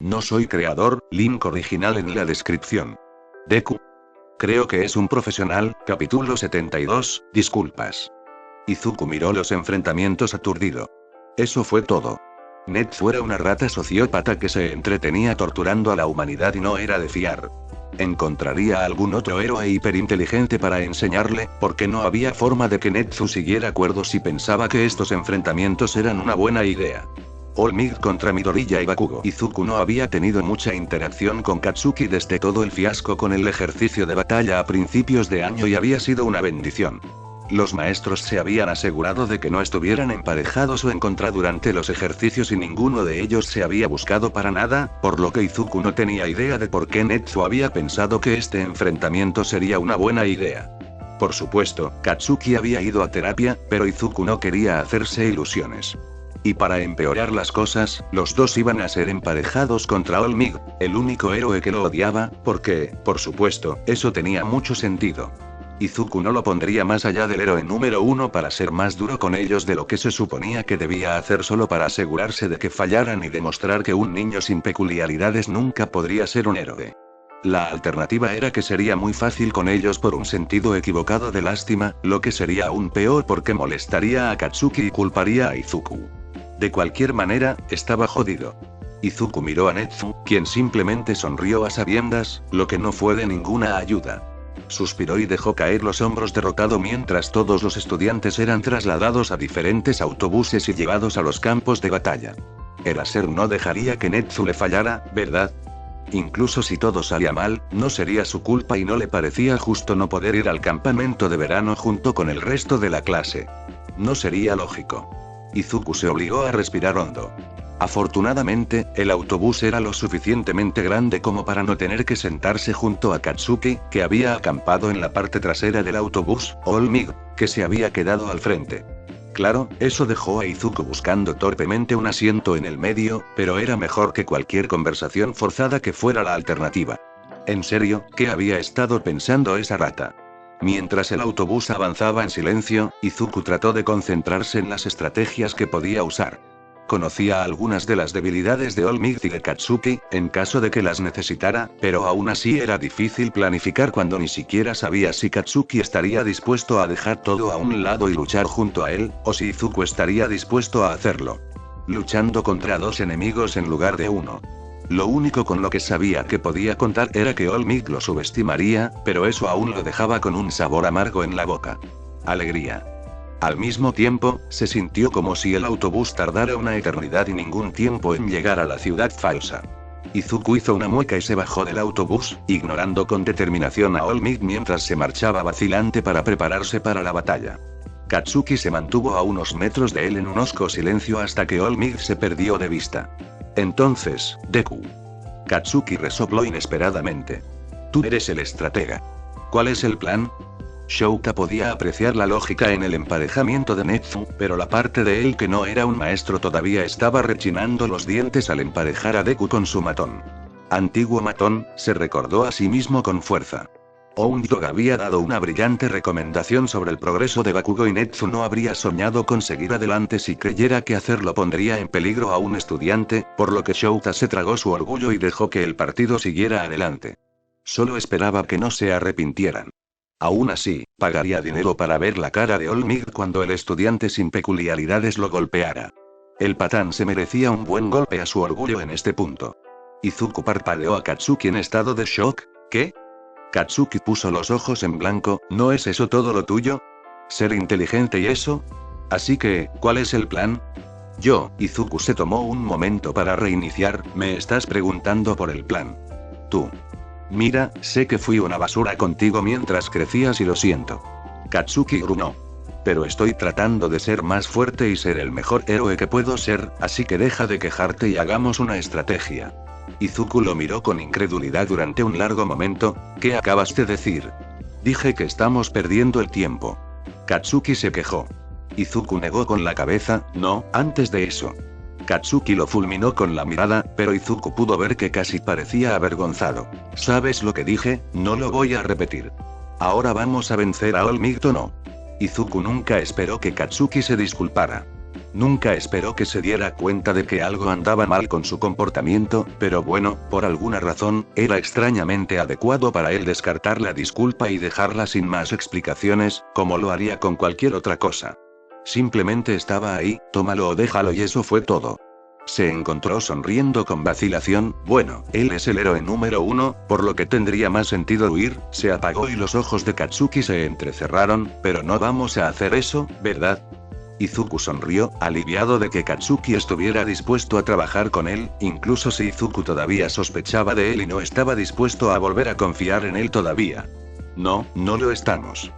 No soy creador, link original en la descripción. Deku. Creo que es un profesional, capítulo 72, disculpas. Izuku miró los enfrentamientos aturdido. Eso fue todo. Netsu era una rata sociópata que se entretenía torturando a la humanidad y no era de fiar. Encontraría algún otro héroe hiperinteligente para enseñarle, porque no había forma de que Netsu siguiera acuerdos y pensaba que estos enfrentamientos eran una buena idea. All Might contra Midoriya y Bakugo. Izuku no había tenido mucha interacción con Katsuki desde todo el fiasco con el ejercicio de batalla a principios de año y había sido una bendición. Los maestros se habían asegurado de que no estuvieran emparejados o en contra durante los ejercicios y ninguno de ellos se había buscado para nada, por lo que Izuku no tenía idea de por qué Netsu había pensado que este enfrentamiento sería una buena idea. Por supuesto, Katsuki había ido a terapia, pero Izuku no quería hacerse ilusiones. Y para empeorar las cosas, los dos iban a ser emparejados contra All Might, el único héroe que lo odiaba, porque, por supuesto, eso tenía mucho sentido. Izuku no lo pondría más allá del héroe número uno para ser más duro con ellos de lo que se suponía que debía hacer solo para asegurarse de que fallaran y demostrar que un niño sin peculiaridades nunca podría ser un héroe. La alternativa era que sería muy fácil con ellos por un sentido equivocado de lástima, lo que sería aún peor porque molestaría a Katsuki y culparía a Izuku. De cualquier manera, estaba jodido. Izuku miró a Netsu, quien simplemente sonrió a sabiendas, lo que no fue de ninguna ayuda. Suspiró y dejó caer los hombros derrotado mientras todos los estudiantes eran trasladados a diferentes autobuses y llevados a los campos de batalla. Eraser no dejaría que Netsu le fallara, ¿verdad? Incluso si todo salía mal, no sería su culpa y no le parecía justo no poder ir al campamento de verano junto con el resto de la clase. No sería lógico. Izuku se obligó a respirar hondo. Afortunadamente, el autobús era lo suficientemente grande como para no tener que sentarse junto a Katsuki, que había acampado en la parte trasera del autobús, o All Might, que se había quedado al frente. Claro, eso dejó a Izuku buscando torpemente un asiento en el medio, pero era mejor que cualquier conversación forzada que fuera la alternativa. En serio, ¿qué había estado pensando esa rata? Mientras el autobús avanzaba en silencio, Izuku trató de concentrarse en las estrategias que podía usar. Conocía algunas de las debilidades de All Might y de Katsuki, en caso de que las necesitara, pero aún así era difícil planificar cuando ni siquiera sabía si Katsuki estaría dispuesto a dejar todo a un lado y luchar junto a él, o si Izuku estaría dispuesto a hacerlo. Luchando contra dos enemigos en lugar de uno. Lo único con lo que sabía que podía contar era que All Might lo subestimaría, pero eso aún lo dejaba con un sabor amargo en la boca. Alegría. Al mismo tiempo, se sintió como si el autobús tardara una eternidad y ningún tiempo en llegar a la ciudad falsa. Izuku hizo una mueca y se bajó del autobús, ignorando con determinación a All Might mientras se marchaba vacilante para prepararse para la batalla. Katsuki se mantuvo a unos metros de él en un hosco silencio hasta que All Might se perdió de vista. Entonces, Deku. Katsuki resopló inesperadamente. Tú eres el estratega. ¿Cuál es el plan? Shouta podía apreciar la lógica en el emparejamiento de Netsu, pero la parte de él que no era un maestro todavía estaba rechinando los dientes al emparejar a Deku con su matón. Antiguo matón, se recordó a sí mismo con fuerza. Houndog había dado una brillante recomendación sobre el progreso de Bakugo y Netsu no habría soñado con seguir adelante si creyera que hacerlo pondría en peligro a un estudiante, por lo que Shouta se tragó su orgullo y dejó que el partido siguiera adelante. Solo esperaba que no se arrepintieran. Aún así, pagaría dinero para ver la cara de All Might cuando el estudiante sin peculiaridades lo golpeara. El patán se merecía un buen golpe a su orgullo en este punto. Izuku parpadeó a Katsuki en estado de shock. ¿Qué? Katsuki puso los ojos en blanco. ¿No es eso todo lo tuyo? ¿Ser inteligente y eso? Así que, ¿cuál es el plan? Izuku se tomó un momento para reiniciar. Me estás preguntando por el plan. Tú. Mira, sé que fui una basura contigo mientras crecías y lo siento. Katsuki gruñó. Pero estoy tratando de ser más fuerte y ser el mejor héroe que puedo ser, así que deja de quejarte y hagamos una estrategia. Izuku lo miró con incredulidad durante un largo momento. ¿Qué acabas de decir? Dije que estamos perdiendo el tiempo. Katsuki se quejó. Izuku negó con la cabeza. No, antes de eso. Katsuki lo fulminó con la mirada, pero Izuku pudo ver que casi parecía avergonzado. ¿Sabes lo que dije? No lo voy a repetir. ¿Ahora vamos a vencer a All Might o no? Izuku nunca esperó que Katsuki se disculpara. Nunca esperó que se diera cuenta de que algo andaba mal con su comportamiento, pero bueno, por alguna razón, era extrañamente adecuado para él descartar la disculpa y dejarla sin más explicaciones, como lo haría con cualquier otra cosa. Simplemente estaba ahí, tómalo o déjalo y eso fue todo. Se encontró sonriendo con vacilación, bueno, él es el héroe número 1, por lo que tendría más sentido huir, se apagó y los ojos de Katsuki se entrecerraron, pero no vamos a hacer eso, ¿verdad? Izuku sonrió, aliviado de que Katsuki estuviera dispuesto a trabajar con él, incluso si Izuku todavía sospechaba de él y no estaba dispuesto a volver a confiar en él todavía. No, no lo estamos.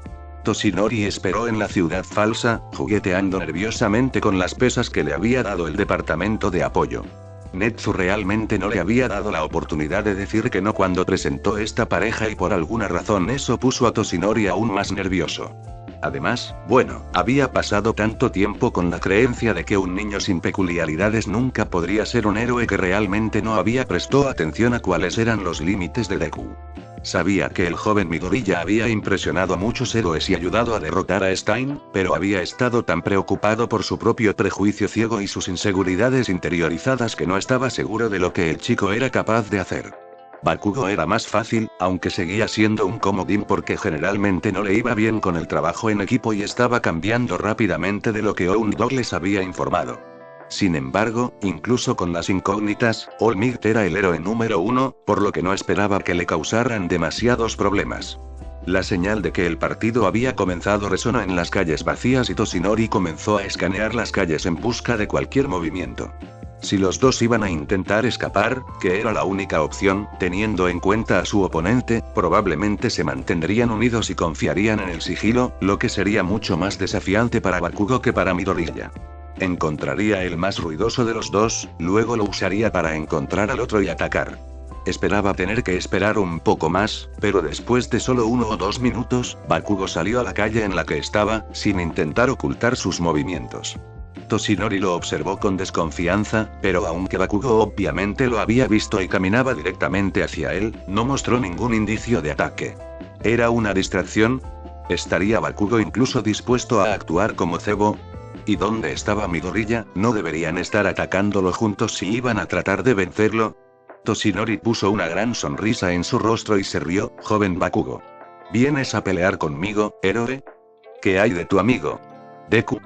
Toshinori esperó en la ciudad falsa, jugueteando nerviosamente con las pesas que le había dado el departamento de apoyo. Netsu realmente no le había dado la oportunidad de decir que no cuando presentó esta pareja y por alguna razón eso puso a Toshinori aún más nervioso. Además, bueno, había pasado tanto tiempo con la creencia de que un niño sin peculiaridades nunca podría ser un héroe que realmente no había prestado atención a cuáles eran los límites de Deku. Sabía que el joven Midoriya había impresionado a muchos héroes y ayudado a derrotar a Stein, pero había estado tan preocupado por su propio prejuicio ciego y sus inseguridades interiorizadas que no estaba seguro de lo que el chico era capaz de hacer. Bakugo era más fácil, aunque seguía siendo un comodín porque generalmente no le iba bien con el trabajo en equipo y estaba cambiando rápidamente de lo que Oundog les había informado. Sin embargo, incluso con las incógnitas, All Might era el héroe número 1, por lo que no esperaba que le causaran demasiados problemas. La señal de que el partido había comenzado resonó en las calles vacías y Toshinori comenzó a escanear las calles en busca de cualquier movimiento. Si los dos iban a intentar escapar, que era la única opción, teniendo en cuenta a su oponente, probablemente se mantendrían unidos y confiarían en el sigilo, lo que sería mucho más desafiante para Bakugo que para Midoriya. Encontraría el más ruidoso de los dos, luego lo usaría para encontrar al otro y atacar. Esperaba tener que esperar un poco más, pero después de solo 1 o 2 minutos, Bakugo salió a la calle en la que estaba, sin intentar ocultar sus movimientos. Toshinori lo observó con desconfianza, pero aunque Bakugo obviamente lo había visto y caminaba directamente hacia él, no mostró ningún indicio de ataque. ¿Era una distracción? ¿Estaría Bakugo incluso dispuesto a actuar como cebo? ¿Y dónde estaba Midoriya? ¿No deberían estar atacándolo juntos si iban a tratar de vencerlo? Toshinori puso una gran sonrisa en su rostro y se rió, joven Bakugo. ¿Vienes a pelear conmigo, héroe? ¿Qué hay de tu amigo Deku?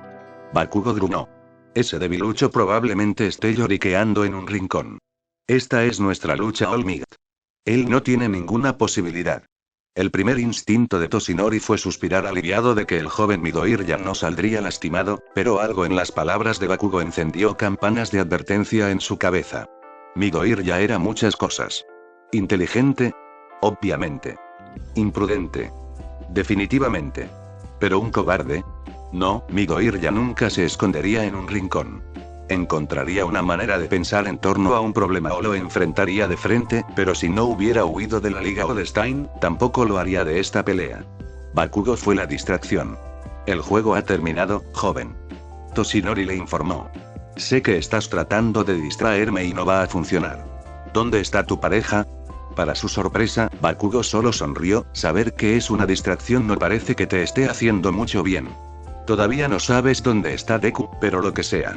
Bakugo gruñó. Ese debilucho probablemente esté lloriqueando en un rincón. Esta es nuestra lucha, All Might. Él no tiene ninguna posibilidad. El primer instinto de Toshinori fue suspirar aliviado de que el joven Midoriya no saldría lastimado, pero algo en las palabras de Bakugo encendió campanas de advertencia en su cabeza. Midoriya era muchas cosas. Inteligente. Obviamente. Imprudente. Definitivamente. Pero un cobarde. No, Midoriya nunca se escondería en un rincón. Encontraría una manera de pensar en torno a un problema o lo enfrentaría de frente, pero si no hubiera huido de la Liga o de Stein, tampoco lo haría de esta pelea. Bakugo fue la distracción. El juego ha terminado, joven. Toshinori le informó. Sé que estás tratando de distraerme y no va a funcionar. ¿Dónde está tu pareja? Para su sorpresa, Bakugo solo sonrió, saber que es una distracción no parece que te esté haciendo mucho bien. Todavía no sabes dónde está Deku, pero lo que sea.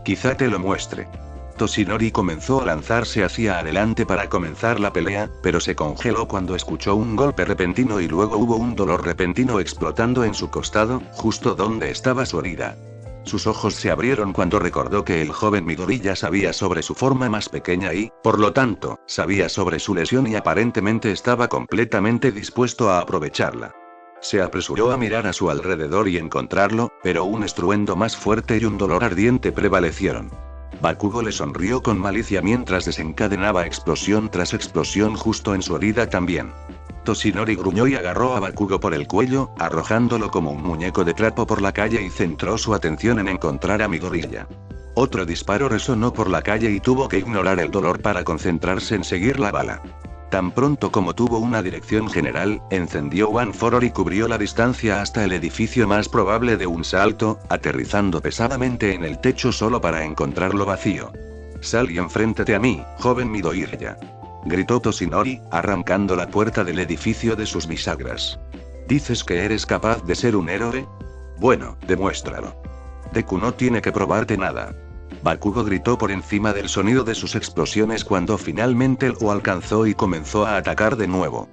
Quizá te lo muestre. Toshinori comenzó a lanzarse hacia adelante para comenzar la pelea, pero se congeló cuando escuchó un golpe repentino y luego hubo un dolor repentino explotando en su costado, justo donde estaba su herida. Sus ojos se abrieron cuando recordó que el joven Midoriya sabía sobre su forma más pequeña y, por lo tanto, sabía sobre su lesión y aparentemente estaba completamente dispuesto a aprovecharla. Se apresuró a mirar a su alrededor y encontrarlo, pero un estruendo más fuerte y un dolor ardiente prevalecieron. Bakugo le sonrió con malicia mientras desencadenaba explosión tras explosión justo en su herida también. Toshinori gruñó y agarró a Bakugo por el cuello, arrojándolo como un muñeco de trapo por la calle y centró su atención en encontrar a Midoriya. Otro disparo resonó por la calle y tuvo que ignorar el dolor para concentrarse en seguir la bala. Tan pronto como tuvo una dirección general, encendió One for All y cubrió la distancia hasta el edificio más probable de un salto, aterrizando pesadamente en el techo solo para encontrarlo vacío. Sal y enfréntate a mí, joven Midoriya. Gritó Toshinori, arrancando la puerta del edificio de sus bisagras. ¿Dices que eres capaz de ser un héroe? Bueno, demuéstralo. Deku no tiene que probarte nada. Bakugo gritó por encima del sonido de sus explosiones cuando finalmente lo alcanzó y comenzó a atacar de nuevo.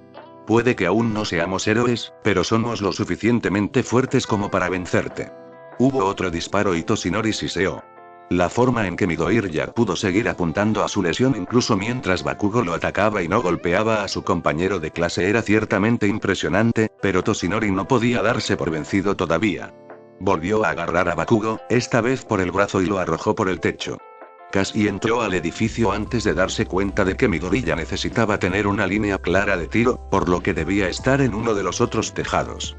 Puede que aún no seamos héroes, pero somos lo suficientemente fuertes como para vencerte. Hubo otro disparo y Toshinori siseó. La forma en que Midoriya pudo seguir apuntando a su lesión incluso mientras Bakugo lo atacaba y no golpeaba a su compañero de clase era ciertamente impresionante, pero Toshinori no podía darse por vencido todavía. Volvió a agarrar a Bakugo, esta vez por el brazo y lo arrojó por el techo. Casi entró al edificio antes de darse cuenta de que Midoriya necesitaba tener una línea clara de tiro, por lo que debía estar en uno de los otros tejados.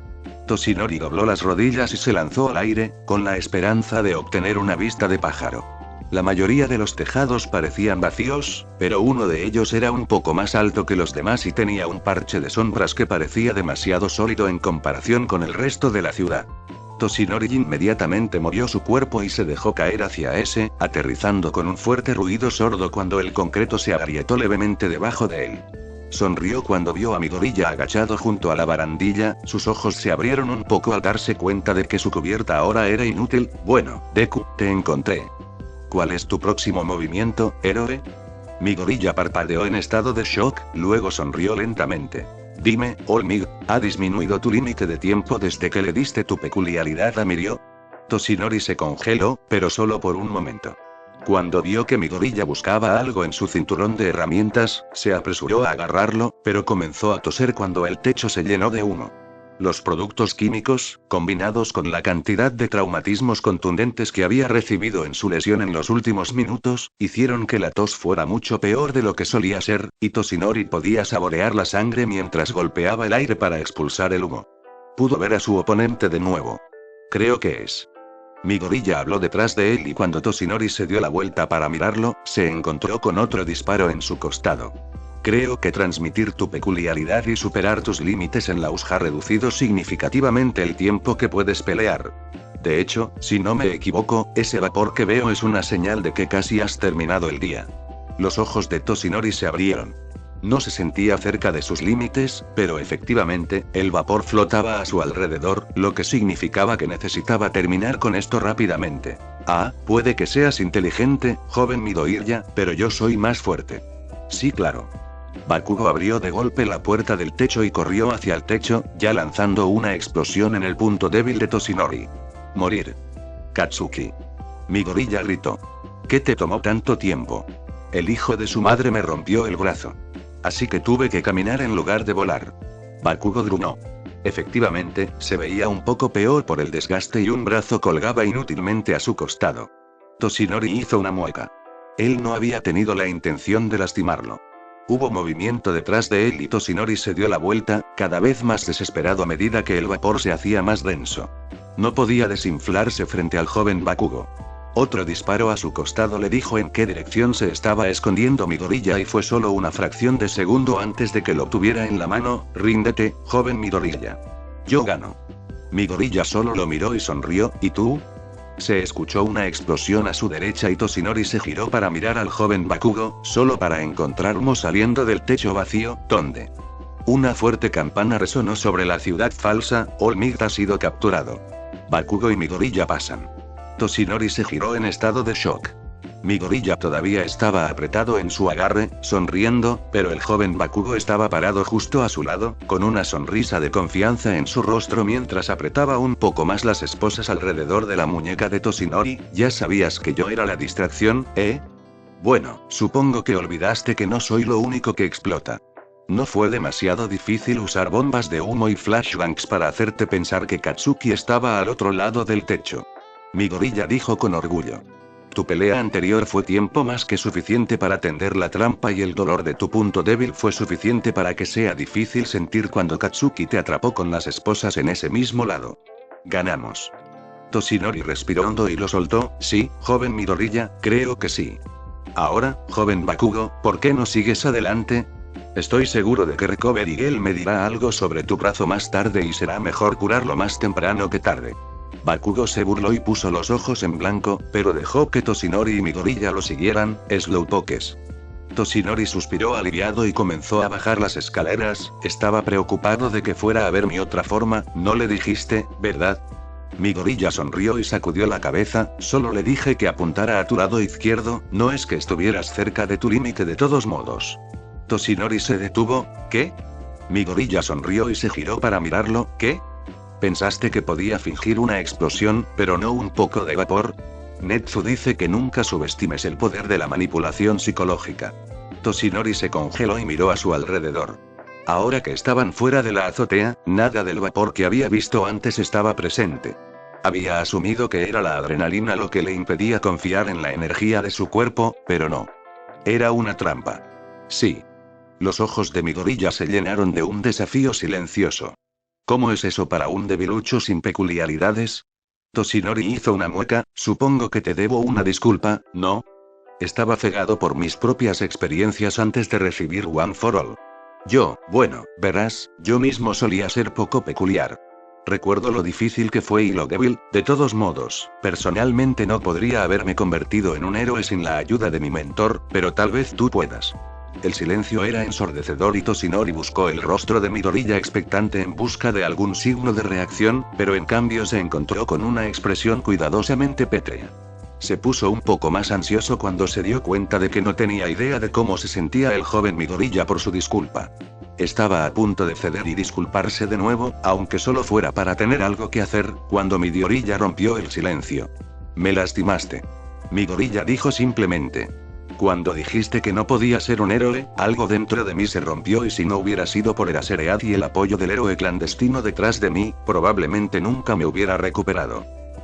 Toshinori dobló las rodillas y se lanzó al aire, con la esperanza de obtener una vista de pájaro. La mayoría de los tejados parecían vacíos, pero uno de ellos era un poco más alto que los demás y tenía un parche de sombras que parecía demasiado sólido en comparación con el resto de la ciudad. Toshinori inmediatamente movió su cuerpo y se dejó caer hacia ese, aterrizando con un fuerte ruido sordo cuando el concreto se agrietó levemente debajo de él. Sonrió cuando vio a Midoriya agachado junto a la barandilla, sus ojos se abrieron un poco al darse cuenta de que su cubierta ahora era inútil. Bueno, Deku, te encontré. ¿Cuál es tu próximo movimiento, héroe? Midoriya parpadeó en estado de shock, luego sonrió lentamente. Dime, All-Mig, ¿ha disminuido tu límite de tiempo desde que le diste tu peculiaridad a Mirio? Toshinori se congeló, pero solo por un momento. Cuando vio que Midoriya buscaba algo en su cinturón de herramientas, se apresuró a agarrarlo, pero comenzó a toser cuando el techo se llenó de humo. Los productos químicos, combinados con la cantidad de traumatismos contundentes que había recibido en su lesión en los últimos minutos, hicieron que la tos fuera mucho peor de lo que solía ser, y Toshinori podía saborear la sangre mientras golpeaba el aire para expulsar el humo. Pudo ver a su oponente de nuevo. Creo que es. Midoriya habló detrás de él y cuando Toshinori se dio la vuelta para mirarlo, se encontró con otro disparo en su costado. Creo que transmitir tu peculiaridad y superar tus límites en la USJ ha reducido significativamente el tiempo que puedes pelear. De hecho, si no me equivoco, ese vapor que veo es una señal de que casi has terminado el día. Los ojos de Toshinori se abrieron. No se sentía cerca de sus límites, pero efectivamente, el vapor flotaba a su alrededor, lo que significaba que necesitaba terminar con esto rápidamente. Ah, puede que seas inteligente, joven Midoriya, pero yo soy más fuerte. Sí, claro. Bakugo abrió de golpe la puerta del techo y corrió hacia el techo, ya lanzando una explosión en el punto débil de Toshinori. Morir. Katsuki. Midoriya gritó. ¿Qué te tomó tanto tiempo? El hijo de su madre me rompió el brazo. Así que tuve que caminar en lugar de volar. Bakugo gruñó. Efectivamente, se veía un poco peor por el desgaste y un brazo colgaba inútilmente a su costado. Toshinori hizo una mueca. Él no había tenido la intención de lastimarlo. Hubo movimiento detrás de él y Toshinori se dio la vuelta, cada vez más desesperado a medida que el vapor se hacía más denso. No podía desinflarse frente al joven Bakugo. Otro disparo a su costado le dijo en qué dirección se estaba escondiendo Midoriya y fue solo una fracción de segundo antes de que lo tuviera en la mano. Ríndete, joven Midoriya. Yo gano. Midoriya solo lo miró y sonrió. ¿Y tú? Se escuchó una explosión a su derecha y Toshinori se giró para mirar al joven Bakugo, solo para encontrar humo saliendo del techo vacío, donde una fuerte campana resonó sobre la ciudad falsa. All-Mig ha sido capturado. Bakugo y Midoriya pasan. Toshinori se giró en estado de shock. Midoriya todavía estaba apretado en su agarre, sonriendo, pero el joven Bakugo estaba parado justo a su lado, con una sonrisa de confianza en su rostro mientras apretaba un poco más las esposas alrededor de la muñeca de Toshinori. ¿Ya sabías que yo era la distracción, eh? Bueno, supongo que olvidaste que no soy lo único que explota. No fue demasiado difícil usar bombas de humo y flashbangs para hacerte pensar que Katsuki estaba al otro lado del techo. Midoriya dijo con orgullo. Tu pelea anterior fue tiempo más que suficiente para tender la trampa y el dolor de tu punto débil fue suficiente para que sea difícil sentir cuando Katsuki te atrapó con las esposas en ese mismo lado. Ganamos. Toshinori respiró hondo y lo soltó. Sí, joven Midoriya, creo que sí. Ahora, joven Bakugo, ¿por qué no sigues adelante? Estoy seguro de que Recovery Girl me dirá algo sobre tu brazo más tarde y será mejor curarlo más temprano que tarde. Bakugo se burló y puso los ojos en blanco, pero dejó que Toshinori y Midoriya lo siguieran. Slowpokes. Toshinori suspiró aliviado y comenzó a bajar las escaleras. Estaba preocupado de que fuera a ver mi otra forma. No le dijiste, ¿verdad? Mi gorilla sonrió y sacudió la cabeza. Solo le dije que apuntara a tu lado izquierdo, no es que estuvieras cerca de tu límite de todos modos. Toshinori se detuvo. ¿Qué? Mi gorilla sonrió y se giró para mirarlo. ¿Qué? ¿Pensaste que podía fingir una explosión, pero no un poco de vapor? Netsu dice que nunca subestimes el poder de la manipulación psicológica. Toshinori se congeló y miró a su alrededor. Ahora que estaban fuera de la azotea, nada del vapor que había visto antes estaba presente. Había asumido que era la adrenalina lo que le impedía confiar en la energía de su cuerpo, pero no. Era una trampa. Sí. Los ojos de mi gorilla se llenaron de un desafío silencioso. ¿Cómo es eso para un debilucho sin peculiaridades? Toshinori hizo una mueca. Supongo que te debo una disculpa, ¿no? Estaba cegado por mis propias experiencias antes de recibir One for All. Bueno, verás, yo mismo solía ser poco peculiar. Recuerdo lo difícil que fue y lo débil. De todos modos, personalmente no podría haberme convertido en un héroe sin la ayuda de mi mentor, pero tal vez tú puedas. El silencio era ensordecedor y Toshinori buscó el rostro de mi gorilla expectante en busca de algún signo de reacción, pero en cambio se encontró con una expresión cuidadosamente pétrea. Se puso un poco más ansioso cuando se dio cuenta de que no tenía idea de cómo se sentía el joven mi gorilla por su disculpa. Estaba a punto de ceder y disculparse de nuevo, aunque solo fuera para tener algo que hacer, cuando mi gorilla rompió el silencio. Me lastimaste. Mi gorilla dijo simplemente. Cuando dijiste que no podía ser un héroe, algo dentro de mí se rompió y si no hubiera sido por el Aseread y el apoyo del héroe clandestino detrás de mí, probablemente nunca me hubiera recuperado.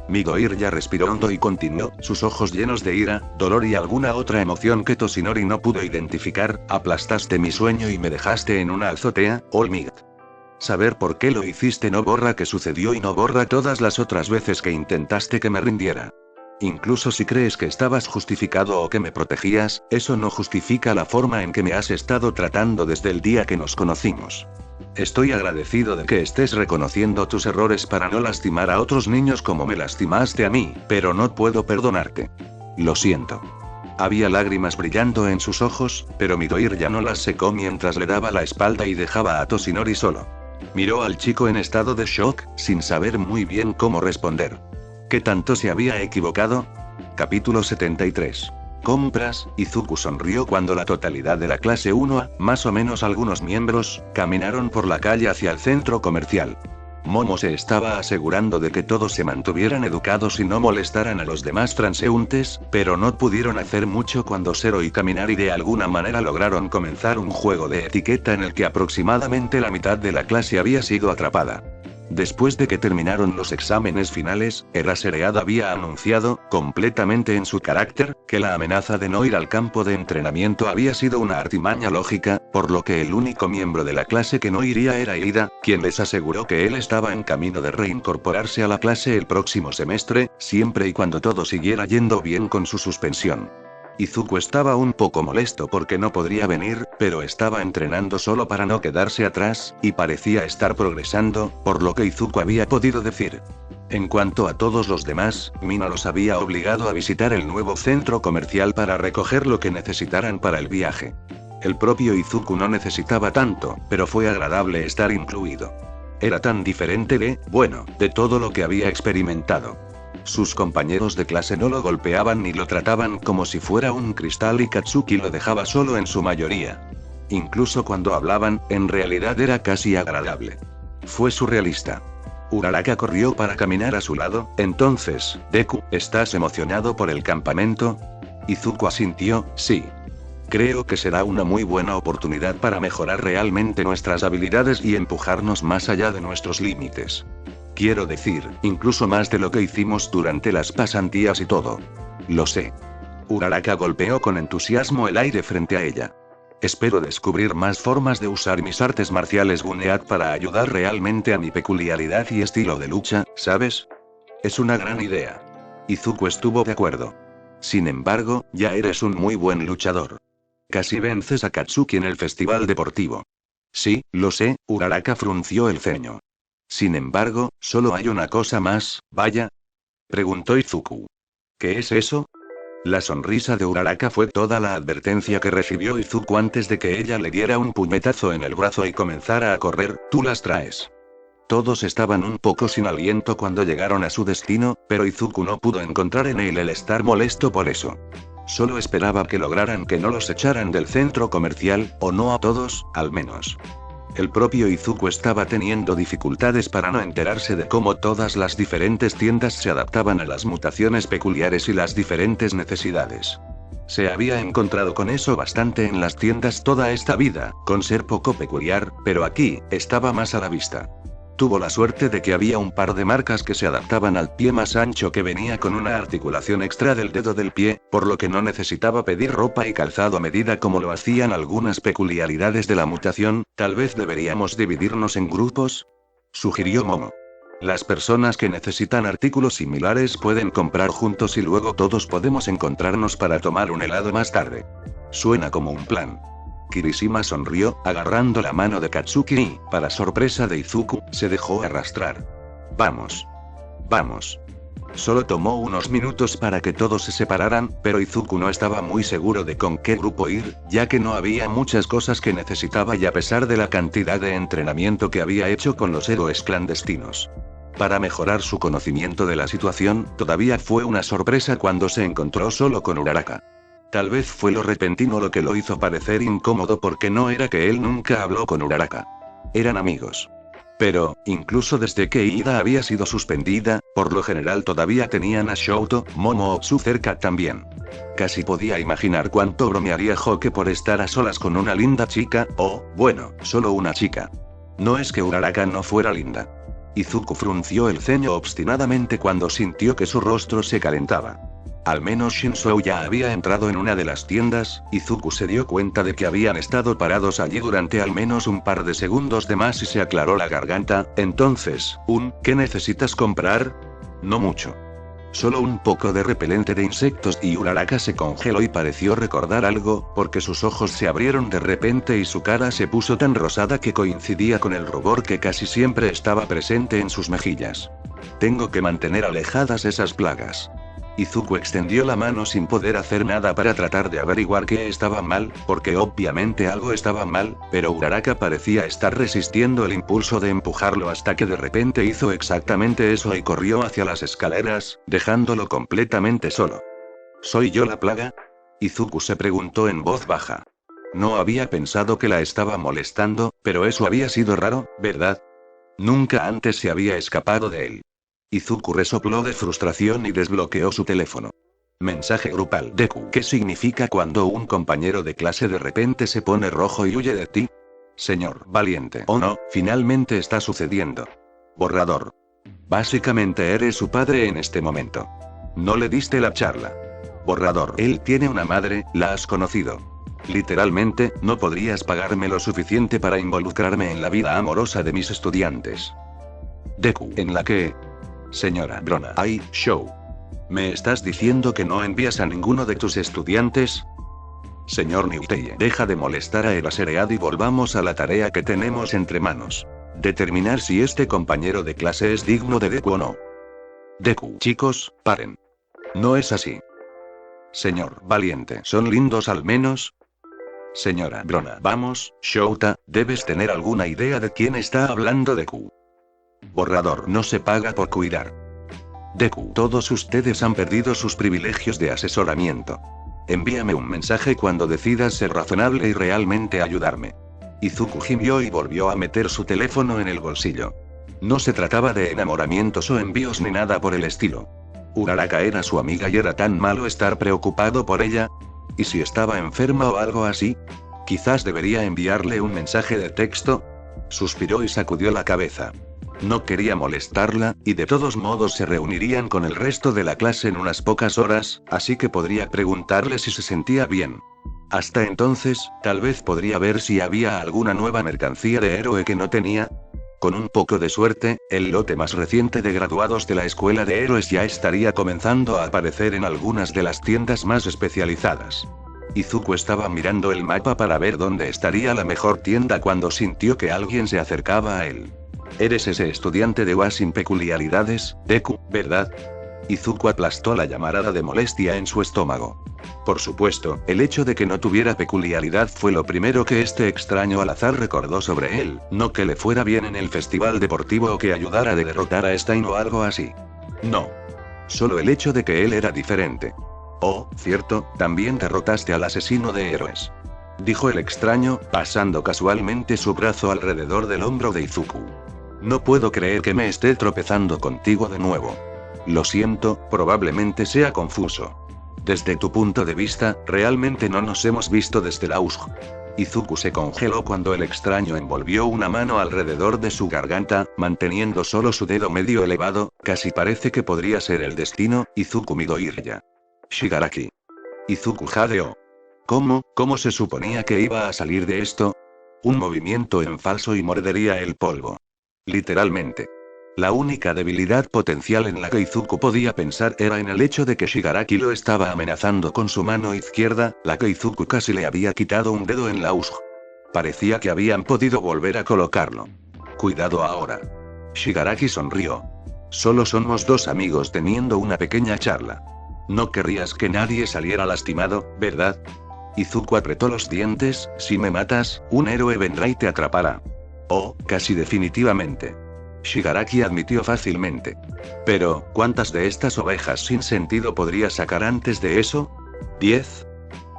Mi gorilla respiró hondo y continuó, sus ojos llenos de ira, dolor y alguna otra emoción que Toshinori no pudo identificar. Aplastaste mi sueño y me dejaste en una azotea, All Might. Saber por qué lo hiciste no borra que sucedió y no borra todas las otras veces que intentaste que me rindiera. Incluso si crees que estabas justificado o que me protegías, eso no justifica la forma en que me has estado tratando desde el día que nos conocimos. Estoy agradecido de que estés reconociendo tus errores para no lastimar a otros niños como me lastimaste a mí, pero no puedo perdonarte. Lo siento. Había lágrimas brillando en sus ojos, pero mi gorilla no las secó mientras le daba la espalda y dejaba a Toshinori solo. Miró al chico en estado de shock, sin saber muy bien cómo responder. ¿Qué tanto se había equivocado? Capítulo 73. Compras. Izuku sonrió cuando la totalidad de la clase 1A, más o menos algunos miembros, caminaron por la calle hacia el centro comercial. Momo se estaba asegurando de que todos se mantuvieran educados y no molestaran a los demás transeúntes, pero no pudieron hacer mucho cuando Zero y Kaminari de alguna manera lograron comenzar un juego de etiqueta en el que aproximadamente la mitad de la clase había sido atrapada. Después de que terminaron los exámenes finales, Eraseread había anunciado, completamente en su carácter, que la amenaza de no ir al campo de entrenamiento había sido una artimaña lógica, por lo que el único miembro de la clase que no iría era Ida, quien les aseguró que él estaba en camino de reincorporarse a la clase el próximo semestre, siempre y cuando todo siguiera yendo bien con su suspensión. Izuku estaba un poco molesto porque no podría venir, pero estaba entrenando solo para no quedarse atrás, y parecía estar progresando, por lo que Izuku había podido decir. En cuanto a todos los demás, Mina los había obligado a visitar el nuevo centro comercial para recoger lo que necesitaran para el viaje. El propio Izuku no necesitaba tanto, pero fue agradable estar incluido. Era tan diferente de todo lo que había experimentado. Sus compañeros de clase no lo golpeaban ni lo trataban como si fuera un cristal y Katsuki lo dejaba solo en su mayoría. Incluso cuando hablaban, en realidad era casi agradable. Fue surrealista. Uraraka corrió para caminar a su lado. Entonces, Deku, ¿estás emocionado por el campamento? Izuku asintió, sí. Creo que será una muy buena oportunidad para mejorar realmente nuestras habilidades y empujarnos más allá de nuestros límites. Quiero decir, incluso más de lo que hicimos durante las pasantías y todo. Lo sé. Uraraka golpeó con entusiasmo el aire frente a ella. Espero descubrir más formas de usar mis artes marciales Guneat para ayudar realmente a mi peculiaridad y estilo de lucha, ¿sabes? Es una gran idea. Izuku estuvo de acuerdo. Sin embargo, ya eres un muy buen luchador. Casi vences a Katsuki en el festival deportivo. Sí, lo sé, Uraraka frunció el ceño. Sin embargo, solo hay una cosa más, vaya. Preguntó Izuku. ¿Qué es eso? La sonrisa de Uraraka fue toda la advertencia que recibió Izuku antes de que ella le diera un puñetazo en el brazo y comenzara a correr. Tú las traes. Todos estaban un poco sin aliento cuando llegaron a su destino, pero Izuku no pudo encontrar en él el estar molesto por eso. Solo esperaba que lograran que no los echaran del centro comercial, o no a todos, al menos. El propio Izuku estaba teniendo dificultades para no enterarse de cómo todas las diferentes tiendas se adaptaban a las mutaciones peculiares y las diferentes necesidades. Se había encontrado con eso bastante en las tiendas toda esta vida, con ser poco peculiar, pero aquí, estaba más a la vista. Tuvo la suerte de que había un par de marcas que se adaptaban al pie más ancho que venía con una articulación extra del dedo del pie, por lo que no necesitaba pedir ropa y calzado a medida como lo hacían algunas peculiaridades de la mutación. Tal vez deberíamos dividirnos en grupos, sugirió Momo. Las personas que necesitan artículos similares pueden comprar juntos y luego todos podemos encontrarnos para tomar un helado más tarde. Suena como un plan. Kirishima sonrió, agarrando la mano de Katsuki y, para sorpresa de Izuku, se dejó arrastrar. Vamos. Vamos. Solo tomó unos minutos para que todos se separaran, pero Izuku no estaba muy seguro de con qué grupo ir, ya que no había muchas cosas que necesitaba y a pesar de la cantidad de entrenamiento que había hecho con los héroes clandestinos. Para mejorar su conocimiento de la situación, todavía fue una sorpresa cuando se encontró solo con Uraraka. Tal vez fue lo repentino lo que lo hizo parecer incómodo porque no era que él nunca habló con Uraraka. Eran amigos. Pero, incluso desde que Ida había sido suspendida, por lo general todavía tenían a Shouto, Momo o Tsu cerca también. Casi podía imaginar cuánto bromearía Hoke por estar a solas con una linda chica, o, bueno, solo una chica. No es que Uraraka no fuera linda. Izuku frunció el ceño obstinadamente cuando sintió que su rostro se calentaba. Al menos Shinzou ya había entrado en una de las tiendas. Izuku se dio cuenta de que habían estado parados allí durante al menos un par de segundos de más y se aclaró la garganta. Entonces, ¿qué necesitas comprar? No mucho. Solo un poco de repelente de insectos y Uraraka se congeló y pareció recordar algo, porque sus ojos se abrieron de repente y su cara se puso tan rosada que coincidía con el rubor que casi siempre estaba presente en sus mejillas. Tengo que mantener alejadas esas plagas. Izuku extendió la mano sin poder hacer nada para tratar de averiguar qué estaba mal, porque obviamente algo estaba mal, pero Uraraka parecía estar resistiendo el impulso de empujarlo hasta que de repente hizo exactamente eso y corrió hacia las escaleras, dejándolo completamente solo. ¿Soy yo la plaga? Izuku se preguntó en voz baja. No había pensado que la estaba molestando, pero eso había sido raro, ¿verdad? Nunca antes se había escapado de él. Izuku resopló de frustración y desbloqueó su teléfono. Mensaje grupal. Deku. ¿Qué significa cuando un compañero de clase de repente se pone rojo y huye de ti? Señor valiente. Oh no, finalmente está sucediendo. Borrador. Básicamente eres su padre en este momento. No le diste la charla. Borrador. Él tiene una madre, ¿la has conocido? Literalmente, no podrías pagarme lo suficiente para involucrarme en la vida amorosa de mis estudiantes. Deku. ¿En la que? Señora Brona. Ay, show. ¿Me estás diciendo que no envías a ninguno de tus estudiantes? Señor Niuteye, deja de molestar a Eraseread y volvamos a la tarea que tenemos entre manos. Determinar si este compañero de clase es digno de Deku o no. Deku. Chicos, paren. No es así. Señor Valiente, ¿son lindos al menos? Señora Brona, vamos, Shouta, debes tener alguna idea de quién está hablando Deku. Borrador. No se paga por cuidar. Deku. Todos ustedes han perdido sus privilegios de asesoramiento. Envíame un mensaje cuando decidas ser razonable y realmente ayudarme. Izuku gimió y volvió a meter su teléfono en el bolsillo. No se trataba de enamoramientos o envíos ni nada por el estilo. Uraraka era su amiga y era tan malo estar preocupado por ella. ¿Y si estaba enferma o algo así? Quizás debería enviarle un mensaje de texto. Suspiró y sacudió la cabeza. No quería molestarla, y de todos modos se reunirían con el resto de la clase en unas pocas horas, así que podría preguntarle si se sentía bien. Hasta entonces, tal vez podría ver si había alguna nueva mercancía de héroe que no tenía. Con un poco de suerte, el lote más reciente de graduados de la escuela de héroes ya estaría comenzando a aparecer en algunas de las tiendas más especializadas. Izuku estaba mirando el mapa para ver dónde estaría la mejor tienda cuando sintió que alguien se acercaba a él. Eres ese estudiante de UA sin peculiaridades, Deku, ¿verdad? Izuku aplastó la llamarada de molestia en su estómago. Por supuesto, el hecho de que no tuviera peculiaridad fue lo primero que este extraño al azar recordó sobre él, no que le fuera bien en el festival deportivo o que ayudara a derrotar a Stein o algo así. No. Solo el hecho de que él era diferente. Oh, cierto, también derrotaste al asesino de héroes. Dijo el extraño, pasando casualmente su brazo alrededor del hombro de Izuku. No puedo creer que me esté tropezando contigo de nuevo. Lo siento, probablemente sea confuso. Desde tu punto de vista, realmente no nos hemos visto desde la USG. Izuku se congeló cuando el extraño envolvió una mano alrededor de su garganta, manteniendo solo su dedo medio elevado, casi parece que podría ser el destino. Izuku Midoriya. Shigaraki. Izuku jadeó. ¿Cómo se suponía que iba a salir de esto? Un movimiento en falso y mordería el polvo. Literalmente. La única debilidad potencial en la que Izuku podía pensar era en el hecho de que Shigaraki lo estaba amenazando con su mano izquierda, la que Izuku casi le había quitado un dedo en la USG. Parecía que habían podido volver a colocarlo. Cuidado ahora. Shigaraki sonrió. Solo somos dos amigos teniendo una pequeña charla. No querrías que nadie saliera lastimado, ¿verdad? Izuku apretó los dientes. Si me matas, un héroe vendrá y te atrapará. Oh, casi definitivamente. Shigaraki admitió fácilmente. Pero, ¿cuántas de estas ovejas sin sentido podría sacar antes de eso? ¿10?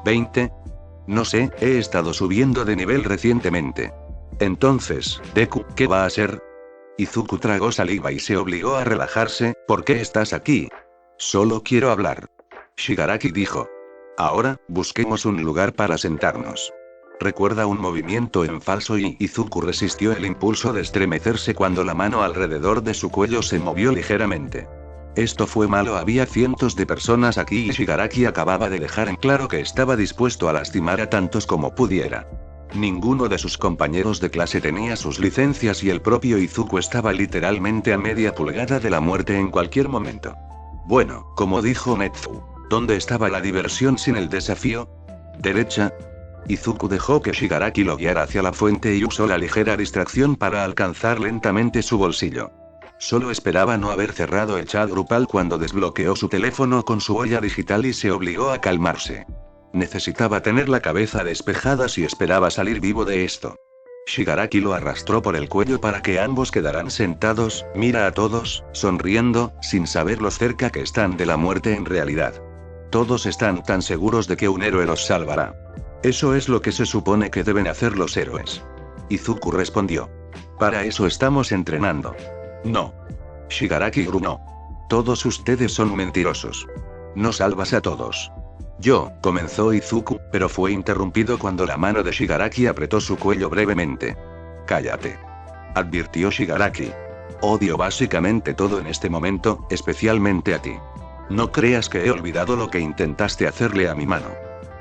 ¿20? No sé, he estado subiendo de nivel recientemente. Entonces, Deku, ¿qué va a hacer? Izuku tragó saliva y se obligó a relajarse. ¿Por qué estás aquí? Solo quiero hablar. Shigaraki dijo. Ahora, busquemos un lugar para sentarnos. Recuerda un movimiento en falso y Izuku resistió el impulso de estremecerse cuando la mano alrededor de su cuello se movió ligeramente. Esto fue malo, había cientos de personas aquí y Shigaraki acababa de dejar en claro que estaba dispuesto a lastimar a tantos como pudiera. Ninguno de sus compañeros de clase tenía sus licencias y el propio Izuku estaba literalmente a media pulgada de la muerte en cualquier momento. Bueno, como dijo Netsu, ¿dónde estaba la diversión sin el desafío? ¿Derecha? Izuku dejó que Shigaraki lo guiara hacia la fuente y usó la ligera distracción para alcanzar lentamente su bolsillo. Solo esperaba no haber cerrado el chat grupal cuando desbloqueó su teléfono con su huella digital y se obligó a calmarse. Necesitaba tener la cabeza despejada si esperaba salir vivo de esto. Shigaraki lo arrastró por el cuello para que ambos quedaran sentados. Mira a todos, sonriendo, sin saber lo cerca que están de la muerte en realidad. Todos están tan seguros de que un héroe los salvará. Eso es lo que se supone que deben hacer los héroes. Izuku respondió. Para eso estamos entrenando. No. Shigaraki gruñó. Todos ustedes son mentirosos. No salvas a todos. Comenzó Izuku, pero fue interrumpido cuando la mano de Shigaraki apretó su cuello brevemente. Cállate. Advirtió Shigaraki. Odio básicamente todo en este momento, especialmente a ti. No creas que he olvidado lo que intentaste hacerle a mi mano.